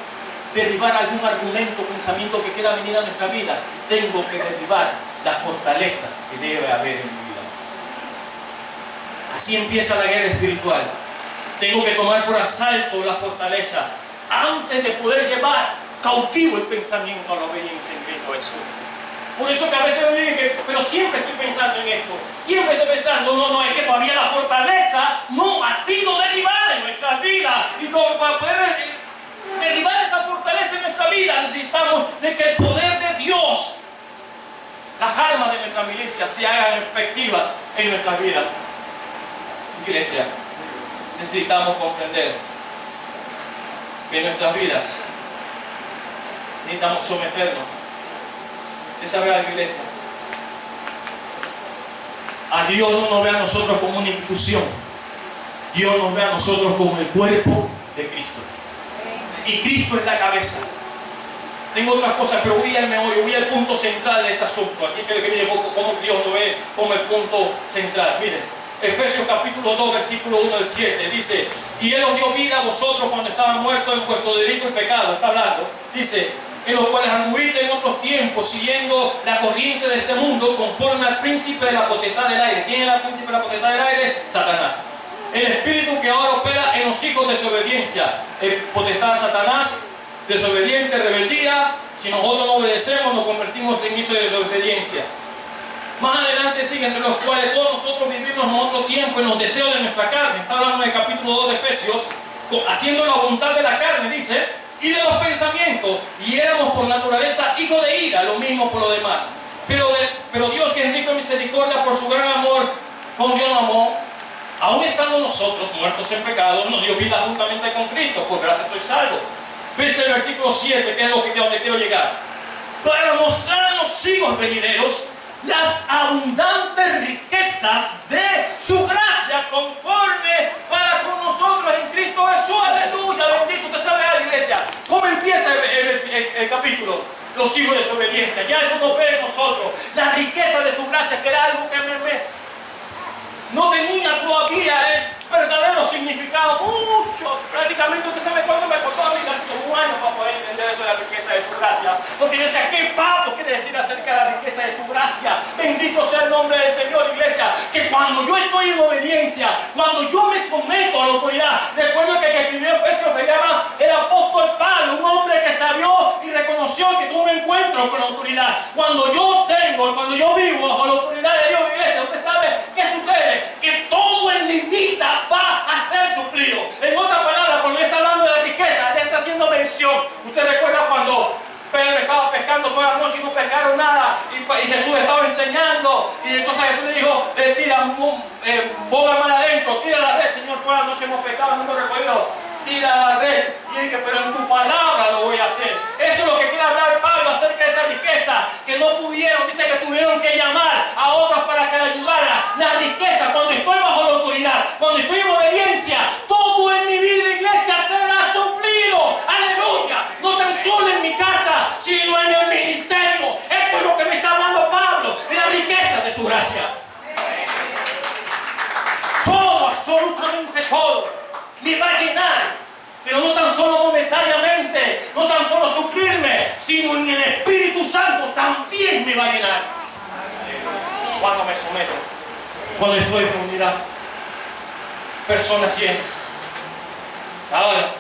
derribar algún argumento, pensamiento que quiera venir a nuestras vidas, tengo que derribar las fortalezas que debe haber en mi vida. Así empieza la guerra espiritual. Tengo que tomar por asalto la fortaleza antes de poder llevar cautivo el pensamiento a la obediencia en Cristo Jesús. Por eso que a veces me dicen que, pero siempre estoy pensando en esto, siempre estoy pensando, no, es que todavía la fortaleza no ha sido derribada en nuestras vidas. Y como para poder derribar esa fortaleza en nuestra vida, necesitamos de que el poder de Dios, las armas de nuestra milicia, se hagan efectivas en nuestras vidas. Iglesia, necesitamos comprender que en nuestras vidas necesitamos someternos. ¿Usted sabe algo, iglesia? A Dios no nos ve a nosotros como una institución. Dios nos ve a nosotros como el cuerpo de Cristo. Y Cristo es la cabeza. Tengo otras cosas, pero voy al meollo, voy al punto central de este asunto. Aquí se le viene cómo Dios lo ve como el punto central. Miren, Efesios capítulo 2, versículo 1 al 7, dice: y Él os dio vida a vosotros cuando estaban muertos en vuestro delito y pecado. Está hablando, dice: en los cuales anduviste en otros tiempos, siguiendo la corriente de este mundo, conforme al príncipe de la potestad del aire. ¿Quién es el príncipe de la potestad del aire? Satanás. El espíritu que ahora opera en los hijos de desobediencia. El potestad de Satanás, desobediente, rebeldía. Si nosotros no obedecemos, nos convertimos en hijos de desobediencia. Más adelante sigue: entre los cuales todos nosotros vivimos en otro tiempo en los deseos de nuestra carne. Está hablando en el capítulo 2 de Efesios, haciendo la voluntad de la carne, dice, y de los pensamientos, y éramos por naturaleza hijos de ira, lo mismo por lo demás. Pero Dios, que es rico en misericordia, por su gran amor, con Dios nos amó, aún estando nosotros muertos en pecado, nos dio vida juntamente con Cristo. Por gracia soy salvo. Dice el versículo 7, que es lo que donde quiero llegar: para mostrar a los siglos venideros las abundantes riquezas de su gracia, conforme para con nosotros en Cristo Jesús. Aleluya, bendito. Usted sabe algo, iglesia, cómo empieza el capítulo: los hijos de desobediencia. Ya eso no ve en nosotros la riqueza de su gracia, que era algo que no tenía todavía el verdadero significado. Mucho, prácticamente. Usted sabe cuánto me costó a mí, casi como un año, para poder entender eso de la riqueza de su gracia. Porque yo decía, ¿qué Pablo quiere decir acerca de la riqueza de su gracia? Bendito sea el nombre del Señor, iglesia. Que cuando yo estoy en obediencia, cuando yo me someto a la autoridad, recuerdo que el que escribió Efesios se llama el apóstol Pablo, un hombre que sabió y reconoció que tuvo un encuentro con la autoridad. Cuando yo vivo bajo la autoridad de Dios, iglesia, usted sabe qué sucede: que todo en mi vida va a ser suplido. En otras palabras, cuando él está hablando de la riqueza, él está haciendo mención. Usted recuerda cuando Pedro estaba pescando toda la noche y no pescaron nada, y Jesús estaba enseñando, y entonces Jesús le dijo: tira, boga mal adentro, tira la red. Señor, toda la noche hemos pescado, no hemos recogido. Tira la red. Y él dice: pero en tu palabra lo voy a hacer. Eso es lo que quiere hablar Pablo acerca de esa riqueza, que no pudieron, dice que tuvieron que llamar a otros para que le ayudara. La riqueza, cuando estoy bajo la autoridad, cuando estoy en obediencia, todo en mi vida, iglesia, será suplido. Aleluya. No tan solo en mi casa, sino en el ministerio. Eso es lo que me está hablando Pablo, de la riqueza de su gracia. Todo, absolutamente todo, me va a llenar, pero no tan solo monetariamente, no tan solo suplirme, sino en el Espíritu Santo también me va a llenar. Cuando me someto, cuando estoy en unidad, personas llenas. Ahora,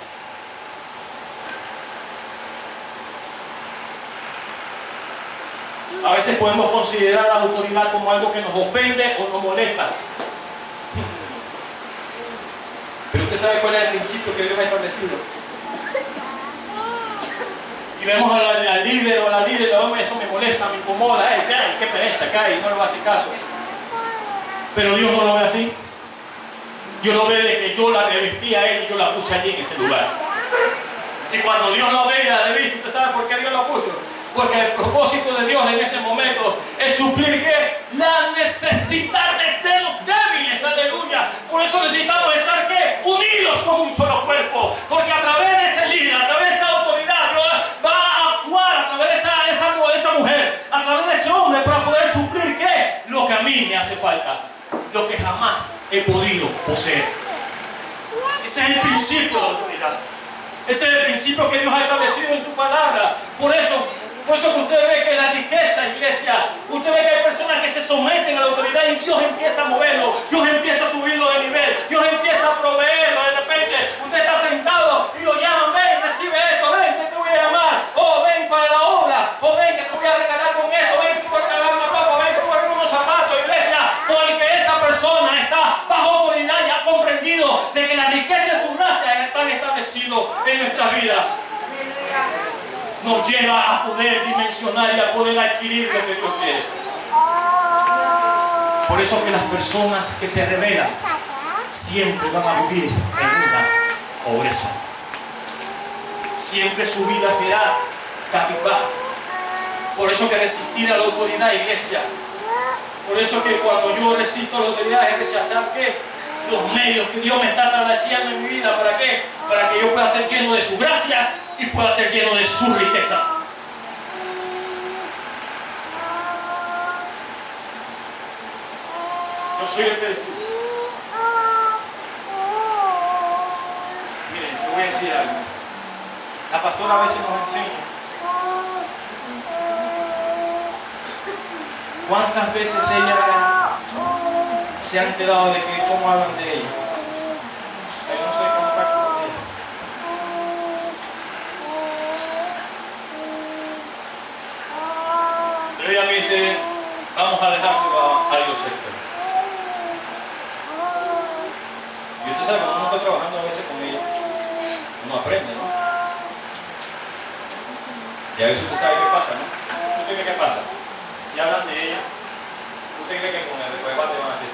a veces podemos considerar la autoridad como algo que nos ofende o nos molesta. Pero usted sabe cuál es el principio que Dios ha establecido. Y vemos al líder o a la líder, eso me molesta, me incomoda, qué pereza, cae, no le va a hacer caso. Pero Dios no lo ve así. Dios lo ve de que yo la revestí a él y yo la puse allí en ese lugar. Y cuando Dios lo ve y la reviste, ¿usted sabe por qué Dios la puso? Porque el propósito de Dios en ese momento es suplir ¿qué? La necesidad de los débiles, aleluya. Por eso necesitamos estar ¿qué? Unidos como un solo cuerpo. Porque a través de ese líder, a través de esa autoridad, Dios va a actuar a través de esa mujer, a través de ese hombre, para poder suplir ¿qué? Lo que a mí me hace falta, lo que jamás he podido poseer. Ese es el principio de la autoridad. Ese es el principio que Dios ha establecido en su palabra. Por eso que usted ve que la riqueza, iglesia, usted ve que hay personas que se someten a la autoridad y Dios empieza a moverlo, Dios empieza a subirlo de nivel, Dios empieza a proveerlo. De repente entendido de que la riqueza de su gracia está establecido en nuestras vidas, nos lleva a poder dimensionar y a poder adquirir lo que Dios quiere. Por eso que las personas que se rebelan siempre van a vivir en una pobreza. Siempre su vida será cabizbaja. Por eso que resistir a la autoridad, iglesia. Por eso que cuando yo resisto a la autoridad es rechazar que los medios que Dios me está estableciendo en mi vida. ¿Para qué? Para que yo pueda ser lleno de su gracia y pueda ser lleno de sus riquezas. Yo soy el que decide. Miren, te voy a decir algo. La pastora a veces nos enseña. ¿Cuántas veces ella se ha enterado de que cómo hablan de ella? Yo no soy contacto con ella. Pero ella me dice, vamos a dejárselo a Dios esto. Y usted sabe, cuando uno está trabajando a veces con ella, uno aprende, ¿no? Y a veces usted sabe qué pasa, ¿no? ¿Usted cree qué pasa? Si hablan de ella, ¿usted cree que con el debate van a hacer?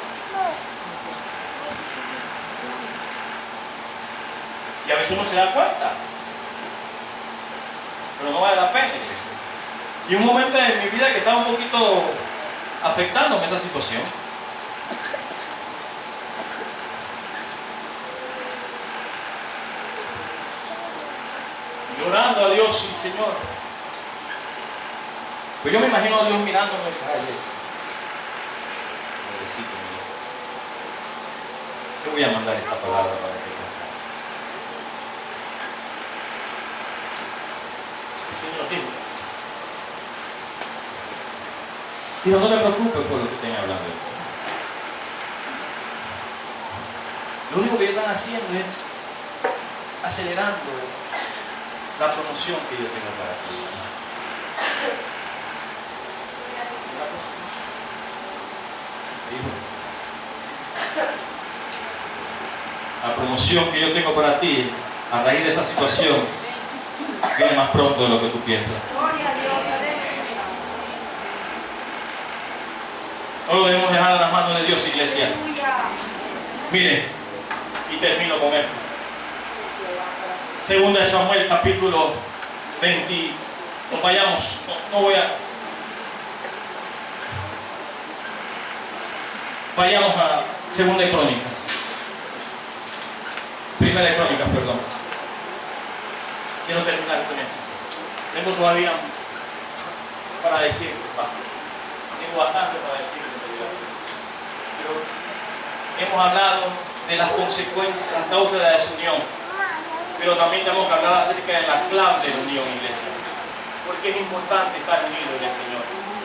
Y a veces uno se da cuenta, pero no vale la pena, iglesia. Y un momento en mi vida que estaba un poquito afectándome esa situación. Llorando a Dios, sí, Señor. Pues yo me imagino a Dios mirándome. Pobrecito, te voy a mandar esta palabra para que sí, Señor, dime. Dijo, no te preocupes por lo que estén hablando. Lo único que ellos están haciendo es acelerando la promoción que yo tengo para ti. Sí. La promoción que yo tengo para ti, a raíz de esa situación, viene más pronto de lo que tú piensas. No lo debemos dejar en las manos de Dios, iglesia. Miren, y termino con esto. Segunda de Samuel, capítulo 20. Nos vayamos, no voy a... Vayamos a Segunda de Crónicas. Primera de Crónicas, perdón. Quiero terminar con esto. Tengo todavía para decir, tengo bastante para decir. Pero hemos hablado de las consecuencias, las causas de la desunión. Pero también tenemos que hablar acerca de la clave de la unión, iglesia. Porque es importante estar unidos en el Señor.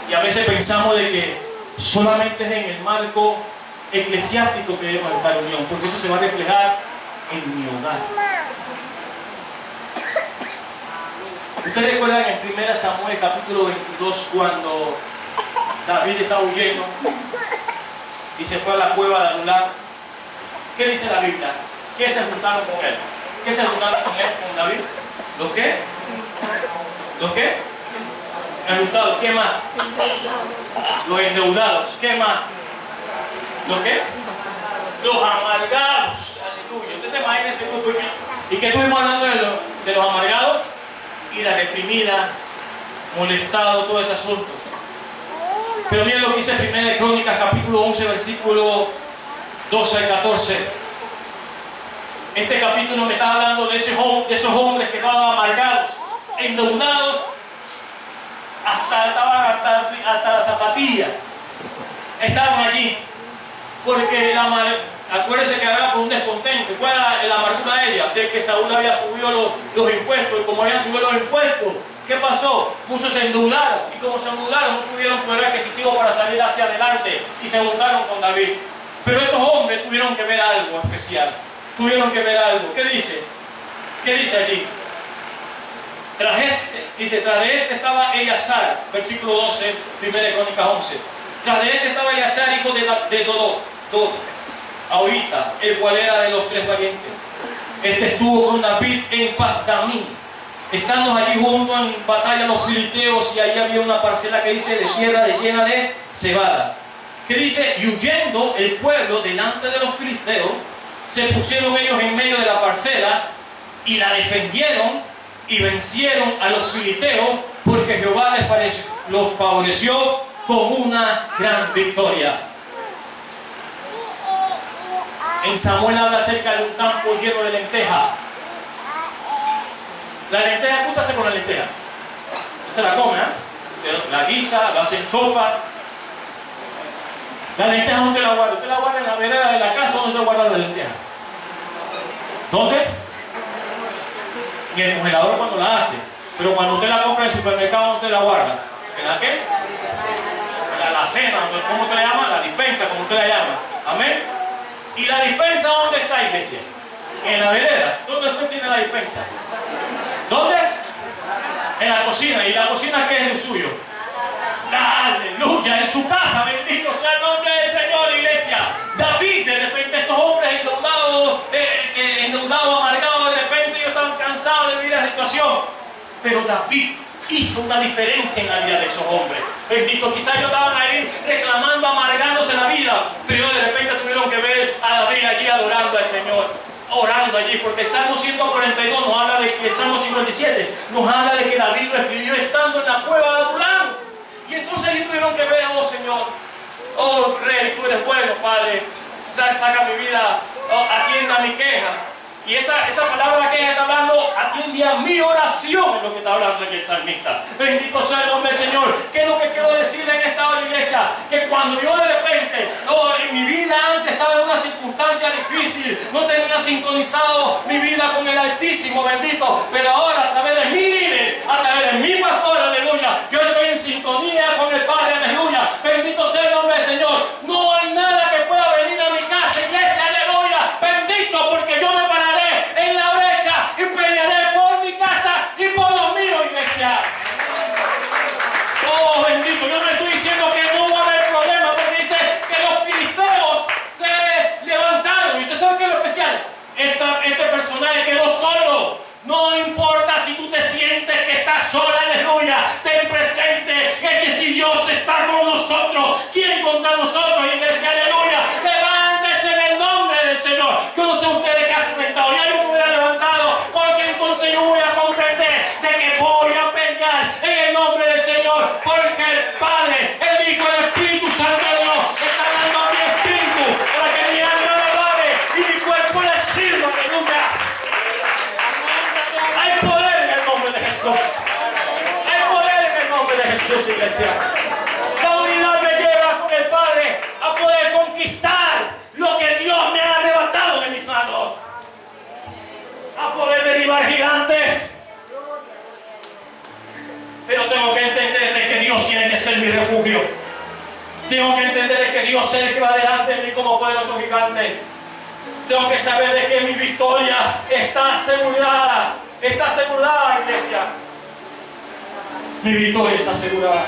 Y a veces pensamos de que solamente es en el marco eclesiástico que debemos estar en unión, porque eso se va a reflejar en mi hogar. ¿Ustedes recuerdan en 1 Samuel capítulo 22 cuando David estaba huyendo y se fue a la cueva de Adulam? ¿Qué dice la Biblia? ¿Qué se juntaron con él? ¿Qué se juntaron con él, con David? ¿Los qué? ¿Los qué? Endeudados. ¿Qué más? Los endeudados. ¿Qué más? ¿Los qué? Los amargados. Aleluya. Entonces imagínense tú. ¿Y qué estuvimos hablando de los amargados? Ira reprimida, molestado, todo ese asunto. Pero miren lo que dice 1 Crónicas capítulo 11 versículo 12 al 14. Este capítulo me está hablando de esos hombres que estaban amargados, endeudados, hasta la zapatilla. Estaban allí. Porque acuérdense que había un descontento. ¿Cuál era la amargura de ella? De que Saúl había subido los impuestos. Y como habían subido los impuestos, ¿qué pasó? Muchos se endeudaron. Y como se endeudaron, no tuvieron poder adquisitivo para salir hacia adelante. Y se juntaron con David. Pero estos hombres tuvieron que ver algo especial. Tuvieron que ver algo. ¿Qué dice? ¿Qué dice allí? Tras de este estaba Eleazar, versículo 12, 1 Crónicas 11. Tras de este estaba Eleazar, hijo de Dodo. ahorita, el cual era de los 3 valientes. Este estuvo con David en Pasdamín, estando allí junto en batalla los filisteos, y ahí había una parcela que dice de tierra llena de cebada. Que dice, y huyendo el pueblo delante de los filisteos, se pusieron ellos en medio de la parcela y la defendieron y vencieron a los filisteos, porque Jehová los favoreció con una gran victoria. En Samuel habla acerca de un campo lleno de lentejas. La lenteja, ¿qué hace con la lenteja? Se la come, ¿eh? La guisa, la hace en sopa. La lenteja, ¿dónde la guarda? Usted la guarda en la vereda de la casa. ¿Dónde usted guarda la lenteja? ¿Dónde? En el congelador cuando la hace. Pero cuando usted la compra en el supermercado, ¿dónde usted la guarda? ¿En la qué? En la alacena, ¿cómo usted la llama? La dispensa, como usted la llama. Amén. ¿Y la dispensa dónde está, iglesia? En la vereda. ¿Dónde usted tiene la dispensa? ¿Dónde? En la cocina. ¿Y la cocina qué es el suyo? Aleluya, en su casa. Bendito sea el nombre del Señor, iglesia. David, de repente estos hombres endeudados, amargados, de repente ellos estaban cansados de vivir la situación. Pero David hizo una diferencia en la vida de esos hombres. Bendito, quizás ellos estaban ahí reclamando, amargándose la vida, pero ellos de repente tuvieron que ver a David allí adorando al Señor, orando allí, porque el Salmo 142 nos habla de que, el Salmo 57 nos habla de que David lo escribió estando en la cueva de Adulán. Y entonces ellos tuvieron que ver, oh Señor, oh Rey, tú eres bueno, Padre, saca mi vida, oh, atienda mi queja. Y esa palabra que está hablando, atiende a mi oración, es lo que está hablando aquí el salmista. Bendito sea el nombre del Señor. ¿Qué es lo que quiero decirle en esta hora, iglesia? Que cuando yo de repente, en mi vida antes estaba en una circunstancia difícil, no tenía sintonizado mi vida con el Altísimo, bendito, pero ahora a través de mi líder, a través de mi pastor, aleluya, yo estoy en sintonía con el Padre, aleluya. Bendito sea el nombre del Señor. No hay nada que pueda venir a mi casa, iglesia, aleluya. Bendito, porque yo me pararé en la brecha y pelearé por mi casa y por los míos, iglesia. Oh, bendito, yo no estoy diciendo que no va a haber problema, porque dice que los filisteos se levantaron. ¿Y usted sabe qué es lo especial? Este personaje quedó solo. No importa si tú te sientes que estás sola, aleluya. Ten presente que si Dios está con nosotros, ¿quién contra nosotros, iglesia? Aleluya. Levántese en el nombre del Señor. Yo no sé ustedes qué hacen sentado. Ya yo me hubiera levantado, porque entonces yo voy a comprender de que voy a pelear en el nombre del Señor, porque el Padre, el Hijo y el Espíritu Santo de Dios está dando a mi espíritu para que mi alma le alabe y mi cuerpo le sirva, aleluya. Hay poder en el nombre de Jesús. Hay poder en el nombre de Jesús, iglesia. La unidad me lleva con el Padre a poder conquistar lo que Dios me ha arrebatado de mis manos. A poder derribar gigantes. Pero tengo que entender de que Dios tiene que ser mi refugio. Tengo que entender de que Dios es el que va delante de mí como poderoso gigante. Tengo que saber de que mi victoria está asegurada. Está asegurada, iglesia. Mi victoria está asegurada.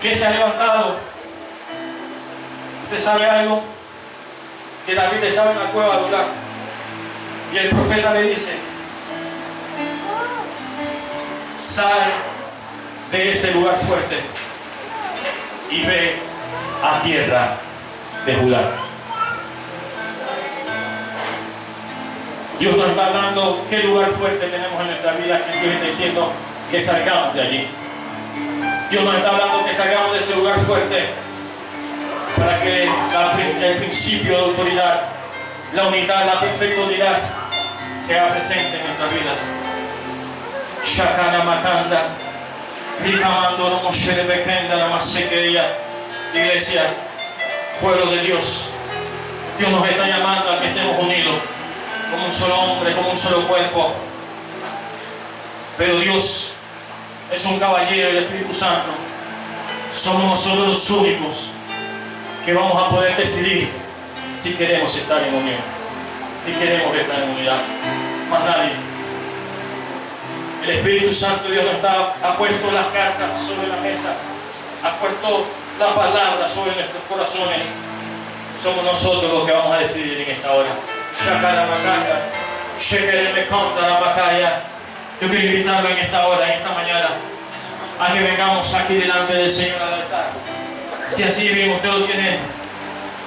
¿Qué se ha levantado? ¿Usted sabe algo? Que David estaba en la cueva de Adulán. Y el profeta le dice: sal de ese lugar fuerte y ve a tierra de Judá. Dios nos está hablando qué lugar fuerte tenemos en nuestra vida, que Dios está diciendo que salgamos de allí. Dios nos está hablando que salgamos de ese lugar fuerte para que el principio de autoridad, la unidad, la perfecta unidad sea presente en nuestra vida. Shakana Makanda, Rikamando no Moshe Bekenda, la Masequería. Iglesia, pueblo de Dios, Dios nos está llamando a que estemos unidos como un solo hombre, como un solo cuerpo. Pero Dios es un caballero y el Espíritu Santo. Somos nosotros los únicos que vamos a poder decidir si queremos estar en unión, si queremos estar en unidad. Más nadie. El Espíritu Santo de Dios ha puesto las cartas sobre la mesa, ha puesto la palabra sobre nuestros corazones, somos nosotros los que vamos a decidir en esta hora. Shakaramacaya, Shekeremekondaramakaya. Yo quiero invitarlo en esta hora, en esta mañana, a que vengamos aquí delante del Señor al altar. Si así bien usted lo tiene,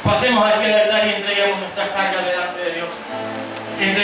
pasemos aquí al altar y entreguemos nuestra carga delante de Dios.